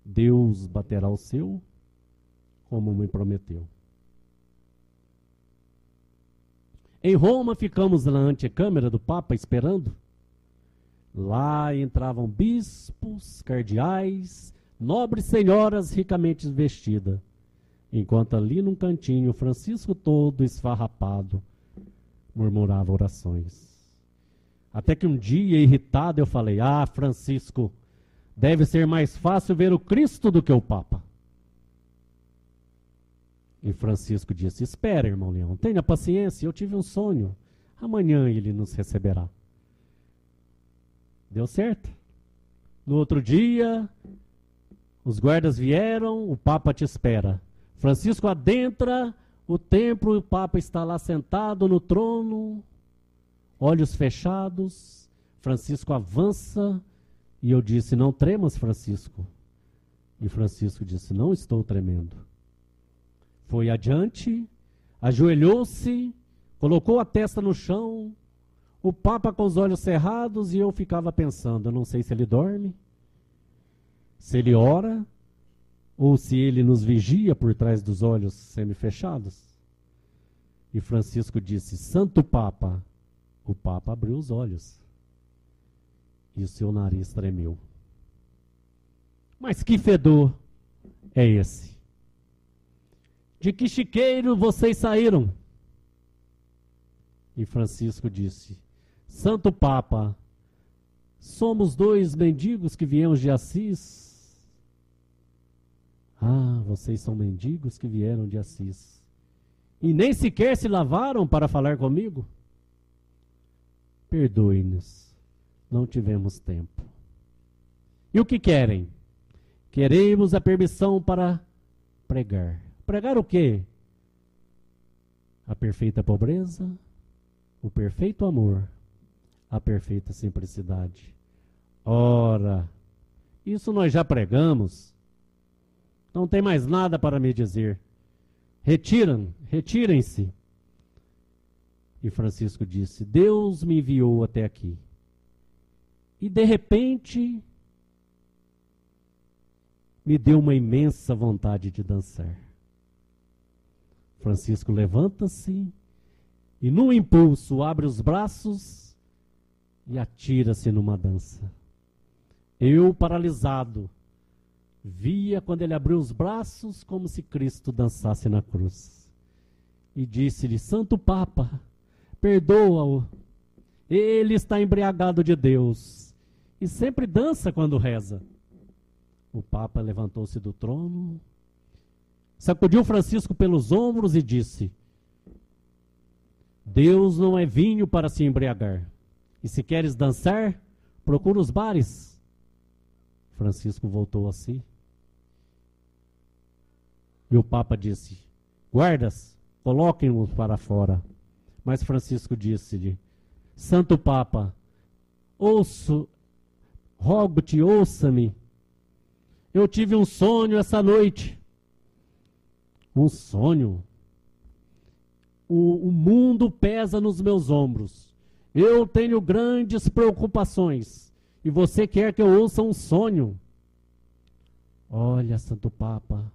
Deus baterá o seu, como me prometeu. Em Roma ficamos na antecâmara do Papa esperando. Lá entravam bispos, cardeais, nobres senhoras ricamente vestidas, enquanto ali num cantinho Francisco, todo esfarrapado, murmurava orações. Até que um dia, irritado, eu falei: ah, Francisco, deve ser mais fácil ver o Cristo do que o Papa. E Francisco disse: espera, irmão Leão, tenha paciência, eu tive um sonho. Amanhã ele nos receberá. Deu certo. No outro dia, os guardas vieram, o Papa te espera. Francisco adentra o templo e o Papa está lá sentado no trono, olhos fechados. Francisco avança e eu disse: não tremas, Francisco. E Francisco disse: não estou tremendo. Foi adiante, ajoelhou-se, colocou a testa no chão, o Papa com os olhos cerrados, e eu ficava pensando: eu não sei se ele dorme, se ele ora, ou se ele nos vigia por trás dos olhos semifechados. E Francisco disse: Santo Papa. O Papa abriu os olhos e o seu nariz tremeu. Mas que fedor é esse? De que chiqueiro vocês saíram? E Francisco disse: Santo Papa, somos dois mendigos que viemos de Assis. Ah, vocês são mendigos que vieram de Assis. E nem sequer se lavaram para falar comigo? Perdoe-nos, não tivemos tempo. E o que querem? Queremos a permissão para pregar. Pregar o quê? A perfeita pobreza, o perfeito amor, a perfeita simplicidade. Ora, isso nós já pregamos. Não tem mais nada para me dizer. Retirem-se. E Francisco disse: Deus me enviou até aqui. E de repente me deu uma imensa vontade de dançar. Francisco levanta-se e num impulso abre os braços e atira-se numa dança. Eu, paralisado, via quando ele abriu os braços como se Cristo dançasse na cruz. E disse-lhe: Santo Papa, perdoa-o. Ele está embriagado de Deus e sempre dança quando reza. O Papa levantou-se do trono, sacudiu Francisco pelos ombros e disse: Deus não é vinho para se embriagar. E se queres dançar, procura os bares. Francisco voltou a si. E o Papa disse: guardas, coloquem-o para fora. Mas Francisco disse-lhe: Santo Papa, rogo-te, ouça-me. Eu tive um sonho essa noite. Um sonho? O mundo pesa nos meus ombros. Eu tenho grandes preocupações. E você quer que eu ouça um sonho? Olha, Santo Papa,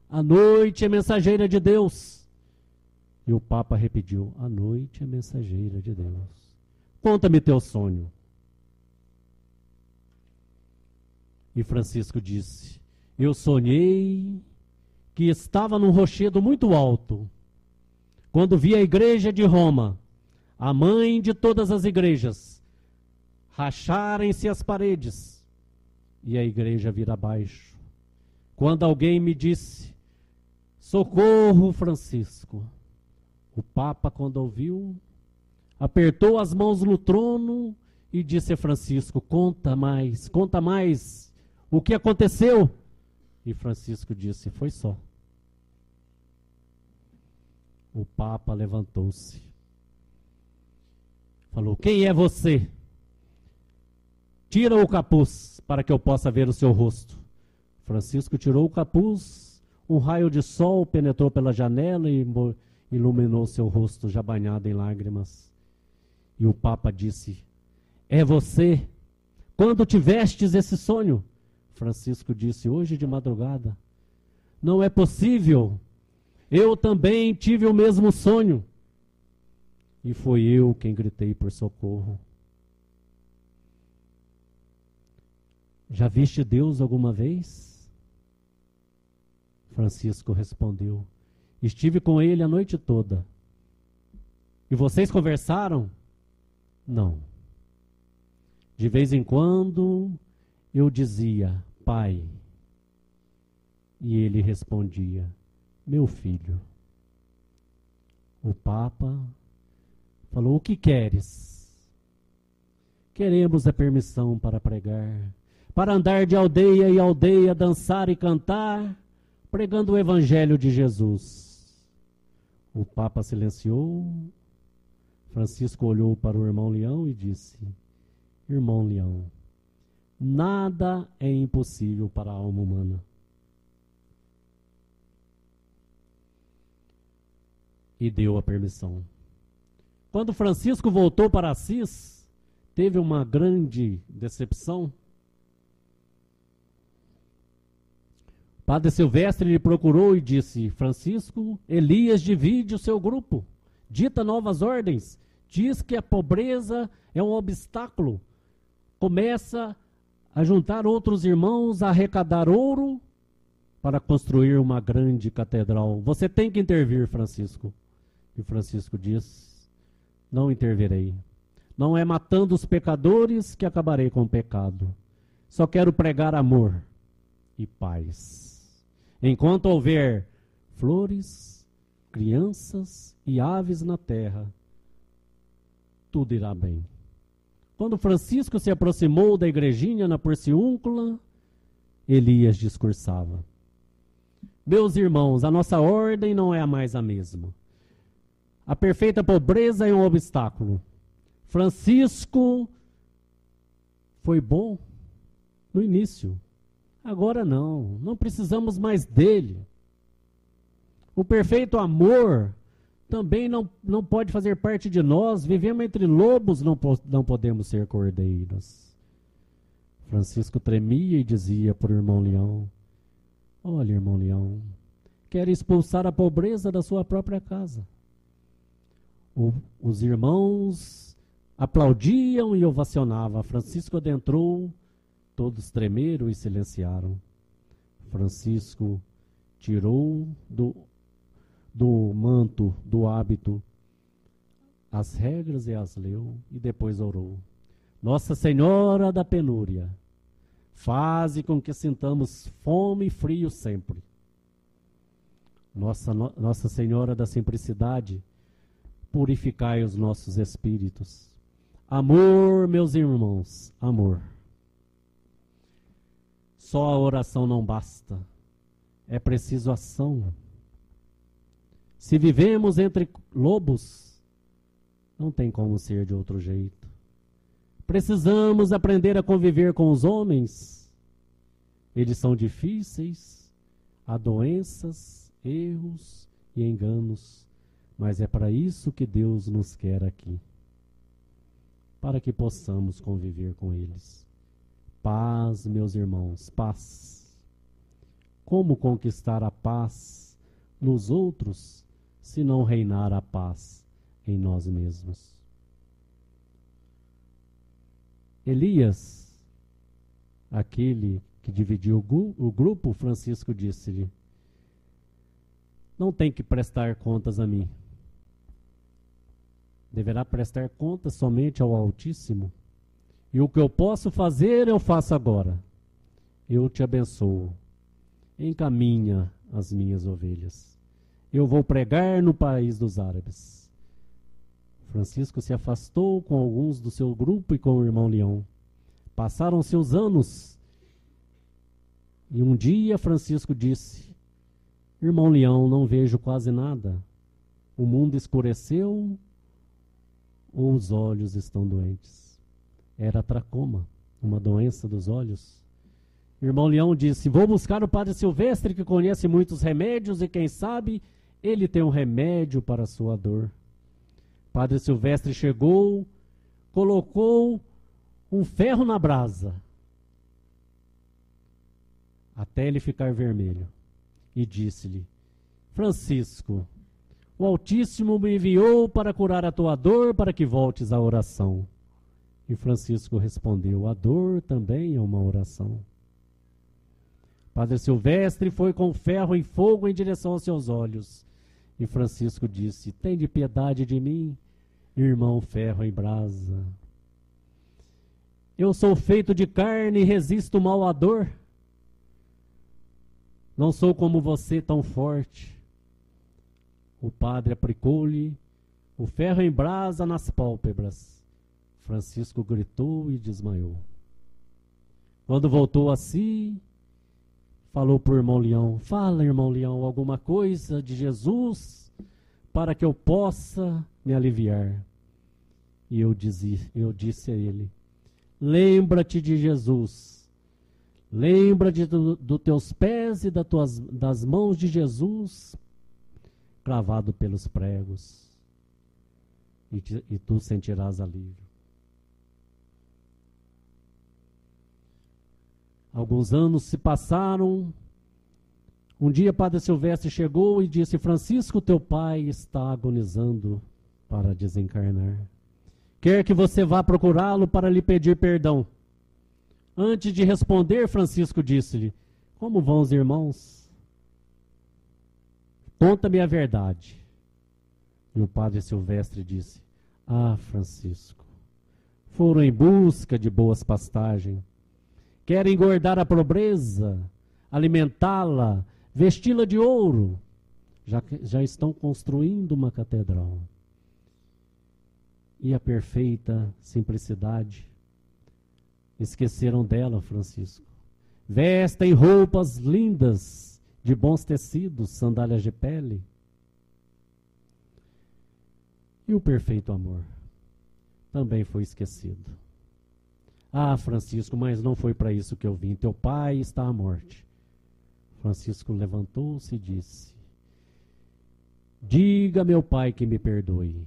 a noite é mensageira de Deus. E o Papa repetiu: a noite é mensageira de Deus. Conta-me teu sonho. E Francisco disse: eu sonhei que estava num rochedo muito alto, quando vi a igreja de Roma, a mãe de todas as igrejas, racharem-se as paredes e a igreja vir abaixo. Quando alguém me disse: socorro, Francisco. O Papa, quando ouviu, apertou as mãos no trono e disse a Francisco: conta mais, o que aconteceu? E Francisco disse: foi só. O Papa levantou-se, falou: quem é você? Tira o capuz para que eu possa ver o seu rosto. Francisco tirou o capuz, um raio de sol penetrou pela janela e iluminou seu rosto já banhado em lágrimas. E o Papa disse: é você? Quando tivestes esse sonho? Francisco disse: hoje de madrugada. Não é possível. Eu também tive o mesmo sonho. E foi eu quem gritei por socorro. Já viste Deus alguma vez? Francisco respondeu: estive com ele a noite toda. E vocês conversaram? Não. De vez em quando eu dizia, pai, e ele respondia, meu filho. O Papa falou, o que queres? Queremos a permissão para pregar, para andar de aldeia em aldeia, dançar e cantar, pregando o Evangelho de Jesus. O Papa silenciou. Francisco olhou para o irmão Leão e disse, irmão Leão, nada é impossível para a alma humana. E deu a permissão. Quando Francisco voltou para Assis, teve uma grande decepção. Padre Silvestre lhe procurou e disse, Francisco, Elias divide o seu grupo, dita novas ordens, diz que a pobreza é um obstáculo, começa a juntar outros irmãos, a arrecadar ouro para construir uma grande catedral. Você tem que intervir, Francisco. E Francisco diz, não intervirei. Não é matando os pecadores que acabarei com o pecado. Só quero pregar amor e paz. Enquanto houver flores, crianças e aves na terra, tudo irá bem. Quando Francisco se aproximou da igrejinha na Porciúncula, Elias discursava. Meus irmãos, a nossa ordem não é mais a mesma. A perfeita pobreza é um obstáculo. Francisco foi bom no início. Agora não precisamos mais dele. O perfeito amor também não pode fazer parte de nós. Vivemos entre lobos, não podemos ser cordeiros. Francisco tremia e dizia para o irmão Leão, olha, irmão Leão, quer expulsar a pobreza da sua própria casa. Os irmãos aplaudiam e ovacionavam. Francisco adentrou, todos tremeram e silenciaram. Francisco tirou do manto, do hábito, as regras e as leu e depois orou. Nossa Senhora da Penúria, faze com que sintamos fome e frio sempre. Nossa Senhora da Simplicidade, purificai os nossos espíritos. Amor, meus irmãos, amor. Só a oração não basta. É preciso ação. Se vivemos entre lobos, não tem como ser de outro jeito. Precisamos aprender a conviver com os homens. Eles são difíceis, há doenças, erros e enganos. Mas é para isso que Deus nos quer aqui, para que possamos conviver com eles. Paz, meus irmãos, paz. Como conquistar a paz nos outros, se não reinar a paz em nós mesmos? Elias, aquele que dividiu o grupo, Francisco disse-lhe, não tem que prestar contas a mim. Deverá prestar contas somente ao Altíssimo. E o que eu posso fazer, eu faço agora. Eu te abençoo. Encaminha as minhas ovelhas. Eu vou pregar no país dos árabes. Francisco se afastou com alguns do seu grupo e com o irmão Leão. Passaram-se os anos. E um dia Francisco disse, irmão Leão, não vejo quase nada. O mundo escureceu ou os olhos estão doentes? Era tracoma, uma doença dos olhos. Irmão Leão disse, vou buscar o Padre Silvestre, que conhece muitos remédios e quem sabe ele tem um remédio para a sua dor. Padre Silvestre chegou, colocou um ferro na brasa, até ele ficar vermelho, e disse-lhe, Francisco, o Altíssimo me enviou para curar a tua dor, para que voltes à oração. E Francisco respondeu, a dor também é uma oração. Padre Silvestre foi com ferro em fogo em direção aos seus olhos. E Francisco disse, tende piedade de mim, irmão ferro em brasa. Eu sou feito de carne e resisto mal à dor. Não sou como você tão forte. O padre aplicou-lhe o ferro em brasa nas pálpebras. Francisco gritou e desmaiou. Quando voltou a si, falou para o irmão Leão: fala, irmão Leão, alguma coisa de Jesus para que eu possa me aliviar. E eu disse a ele: lembra-te de Jesus. Lembra-te dos teus pés e das mãos de Jesus cravado pelos pregos. E tu sentirás alívio. Alguns anos se passaram. Um dia Padre Silvestre chegou e disse: Francisco, teu pai está agonizando para desencarnar. Quer que você vá procurá-lo para lhe pedir perdão. Antes de responder, Francisco disse-lhe: como vão os irmãos? Conta-me a verdade. E o Padre Silvestre disse: ah, Francisco, foram em busca de boas pastagens. Querem engordar a pobreza, alimentá-la, vesti-la de ouro. Já estão construindo uma catedral. E a perfeita simplicidade, esqueceram dela, Francisco. Vestem roupas lindas, de bons tecidos, sandálias de pele. E o perfeito amor também foi esquecido. Ah, Francisco, mas não foi para isso que eu vim. Teu pai está à morte. Francisco levantou-se e disse: diga, meu pai, que me perdoe.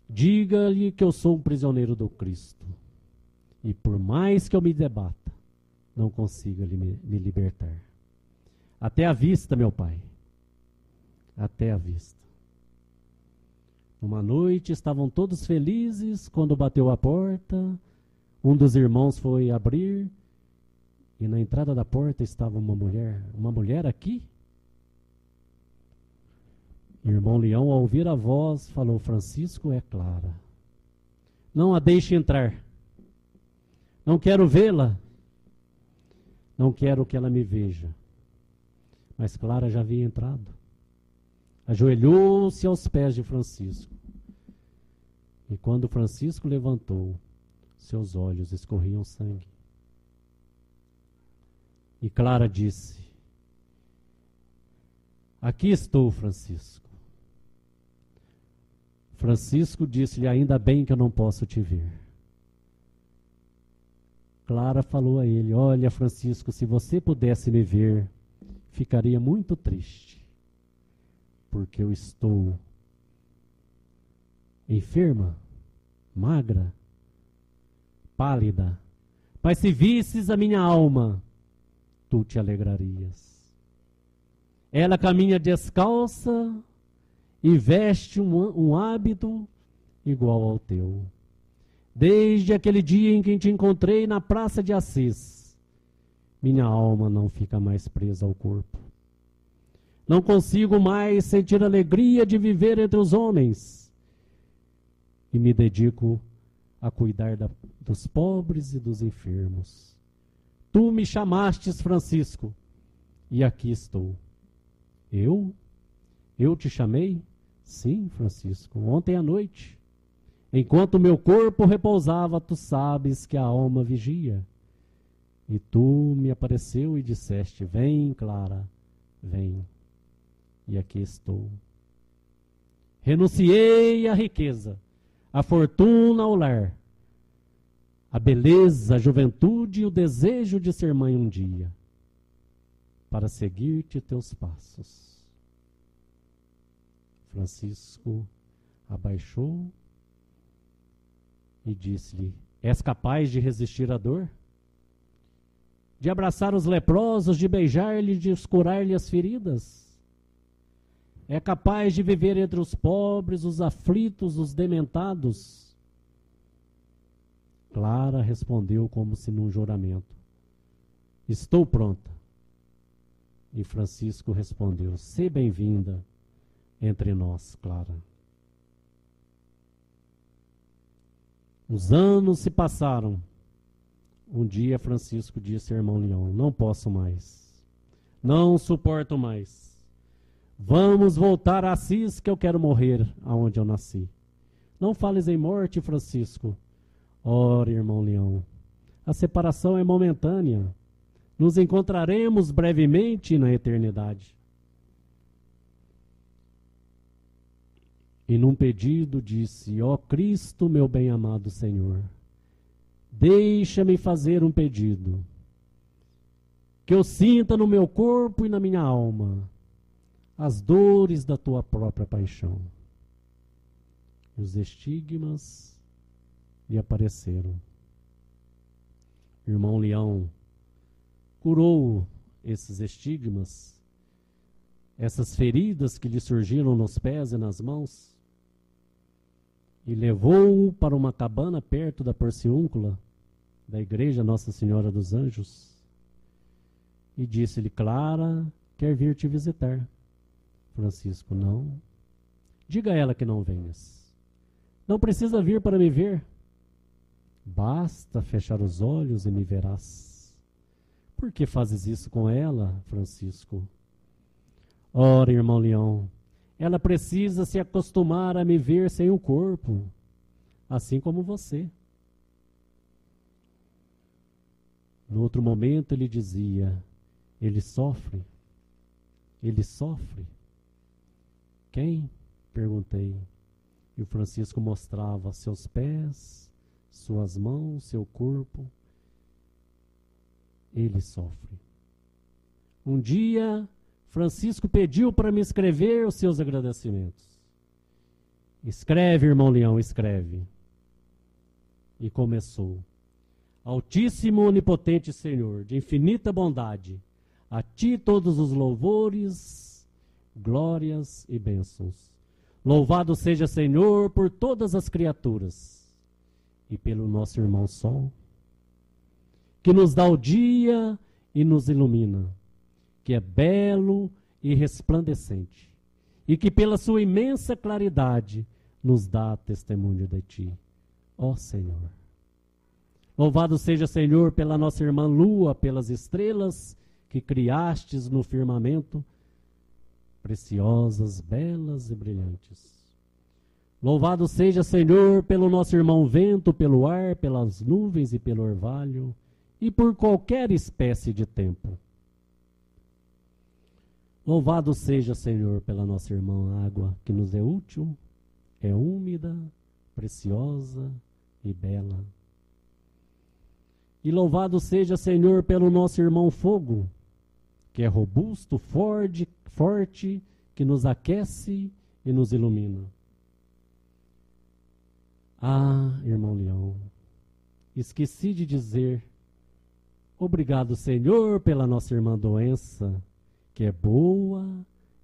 Diga-lhe que eu sou um prisioneiro do Cristo. E por mais que eu me debata, não consigo me libertar. Até a vista, meu pai. Até a vista. Uma noite estavam todos felizes quando bateu a porta. Um dos irmãos foi abrir e na entrada da porta estava uma mulher. Uma mulher aqui? Irmão Leão, ao ouvir a voz, falou: Francisco, é Clara. Não a deixe entrar. Não quero vê-la. Não quero que ela me veja. Mas Clara já havia entrado. Ajoelhou-se aos pés de Francisco. E quando Francisco levantou, seus olhos escorriam sangue. E Clara disse: aqui estou, Francisco. Francisco disse-lhe: ainda bem que eu não posso te ver. Clara falou a ele: olha, Francisco, se você pudesse me ver, ficaria muito triste. Porque eu estou enferma, magra, pálida. Mas se visses a minha alma, tu te alegrarias. Ela caminha descalça e veste um hábito igual ao teu. Desde aquele dia em que te encontrei na Praça de Assis, minha alma não fica mais presa ao corpo. Não consigo mais sentir a alegria de viver entre os homens. E me dedico a cuidar dos pobres e dos enfermos. Tu me chamastes, Francisco, e aqui estou. Eu? Eu te chamei? Sim, Francisco, ontem à noite. Enquanto meu corpo repousava, tu sabes que a alma vigia. E tu me apareceu e disseste: vem, Clara, vem. E aqui estou. Renunciei à riqueza, à fortuna, ao lar, à beleza, à juventude e o desejo de ser mãe um dia, para seguir-te teus passos. Francisco abaixou e disse-lhe: és capaz de resistir à dor? De abraçar os leprosos, de beijar-lhe, de curar-lhe as feridas? É capaz de viver entre os pobres, os aflitos, os dementados? Clara respondeu como se num juramento: estou pronta. E Francisco respondeu: sê bem-vinda entre nós, Clara. Os anos se passaram. Um dia Francisco disse ao irmão Leão: não posso mais. Não suporto mais. Vamos voltar a Assis, que eu quero morrer aonde eu nasci. Não fales em morte, Francisco. Ora, irmão Leão, a separação é momentânea. Nos encontraremos brevemente na eternidade. E num pedido disse: ó Cristo, meu bem-amado Senhor, deixa-me fazer um pedido, que eu sinta no meu corpo e na minha alma as dores da tua própria paixão. E os estigmas lhe apareceram. Irmão Leão curou esses estigmas, essas feridas que lhe surgiram nos pés e nas mãos, e levou-o para uma cabana perto da Porciúncula, da igreja Nossa Senhora dos Anjos, e disse-lhe: Clara quer vir te visitar. Francisco: não. Diga a ela que não venhas. Não precisa vir para me ver. Basta fechar os olhos e me verás. Por que fazes isso com ela, Francisco? Ora, irmão Leão, ela precisa se acostumar a me ver sem o corpo, assim como você. No outro momento ele dizia: ele sofre. Ele sofre. Quem? Perguntei. E o Francisco mostrava seus pés, suas mãos, seu corpo. Ele sofre. Um dia, Francisco pediu para me escrever os seus agradecimentos. Escreve, irmão Leão, escreve. E começou: Altíssimo, onipotente Senhor, de infinita bondade, a ti todos os louvores, glórias e bênçãos. Louvado seja, Senhor, por todas as criaturas e pelo nosso irmão Sol, que nos dá o dia e nos ilumina, que é belo e resplandecente, e que pela sua imensa claridade nos dá testemunho de ti, ó Senhor. Louvado seja, Senhor, pela nossa irmã Lua, pelas estrelas que criastes no firmamento, preciosas, belas e brilhantes. Louvado seja, Senhor, pelo nosso irmão Vento, pelo ar, pelas nuvens e pelo orvalho, e por qualquer espécie de tempo. Louvado seja, Senhor, pela nossa irmã Água, que nos é útil, é úmida, preciosa e bela. E louvado seja, Senhor, pelo nosso irmão Fogo, que é robusto, forte, que nos aquece e nos ilumina. Ah, irmão Leão, esqueci de dizer: obrigado, Senhor, pela nossa irmã Doença, que é boa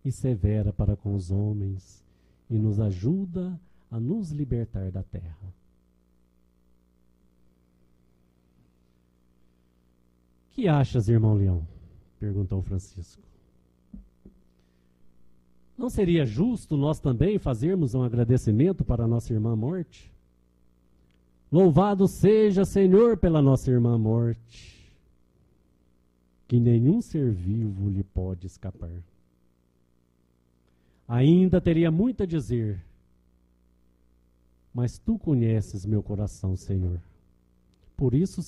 e severa para com os homens e nos ajuda a nos libertar da terra. Que achas, irmão Leão? Perguntou Francisco. Não seria justo nós também fazermos um agradecimento para a nossa irmã Morte? Louvado seja, Senhor, pela nossa irmã Morte, que nenhum ser vivo lhe pode escapar. Ainda teria muito a dizer, mas tu conheces meu coração, Senhor. Por isso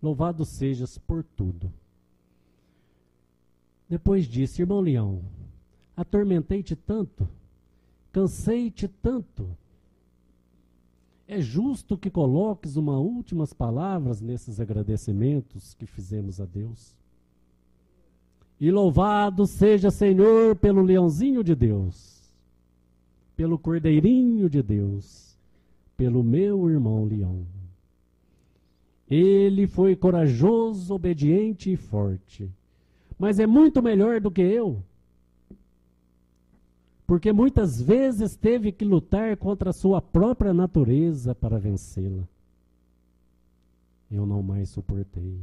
louvado sejas por tudo. Depois disse: irmão Leão, atormentei-te tanto, cansei-te tanto. É justo que coloques umas últimas palavras nesses agradecimentos que fizemos a Deus. E louvado seja, Senhor, pelo leãozinho de Deus, pelo cordeirinho de Deus, pelo meu irmão Leão. Ele foi corajoso, obediente e forte, mas é muito melhor do que eu, porque muitas vezes teve que lutar contra a sua própria natureza para vencê-la. Eu não mais suportei.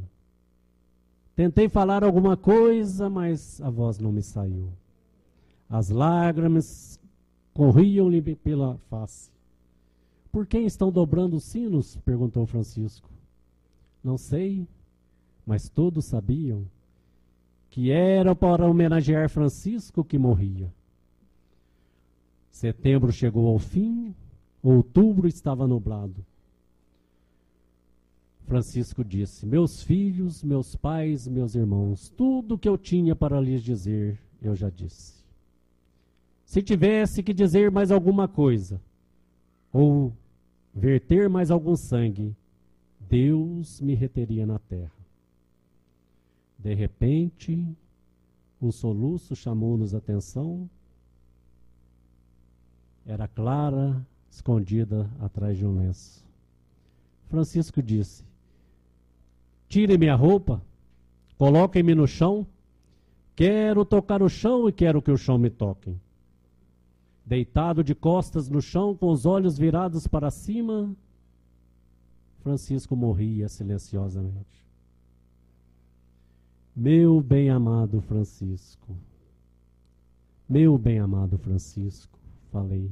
Tentei falar alguma coisa, mas a voz não me saiu. As lágrimas corriam-lhe pela face. Por quem estão dobrando os sinos? Perguntou Francisco. Não sei, mas todos sabiam que era para homenagear Francisco que morria. Setembro chegou ao fim, outubro estava nublado. Francisco disse: meus filhos, meus pais, meus irmãos, tudo que eu tinha para lhes dizer, eu já disse. Se tivesse que dizer mais alguma coisa, ou verter mais algum sangue, Deus me reteria na terra. De repente, um soluço chamou-nos a atenção. Era Clara, escondida atrás de um lenço. Francisco disse: tirem-me a roupa, coloquem-me no chão, quero tocar o chão e quero que o chão me toque. Deitado de costas no chão, com os olhos virados para cima, Francisco morria silenciosamente. Meu bem-amado Francisco, falei,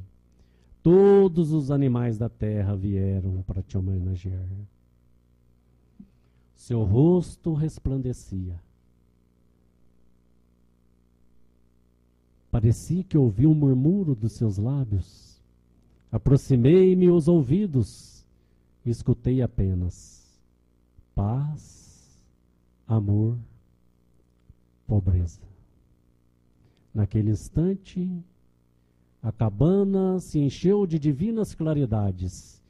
todos os animais da terra vieram para te homenagear. Seu rosto resplandecia. Parecia que ouvi um murmúrio dos seus lábios. Aproximei-me os ouvidos e escutei apenas paz, amor, pobreza. Naquele instante, a cabana se encheu de divinas claridades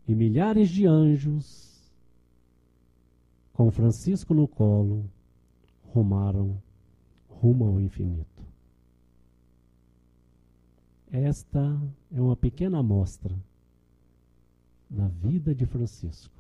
e milhares de anjos, com Francisco no colo, rumaram rumo ao infinito. Esta é uma pequena amostra da vida de Francisco.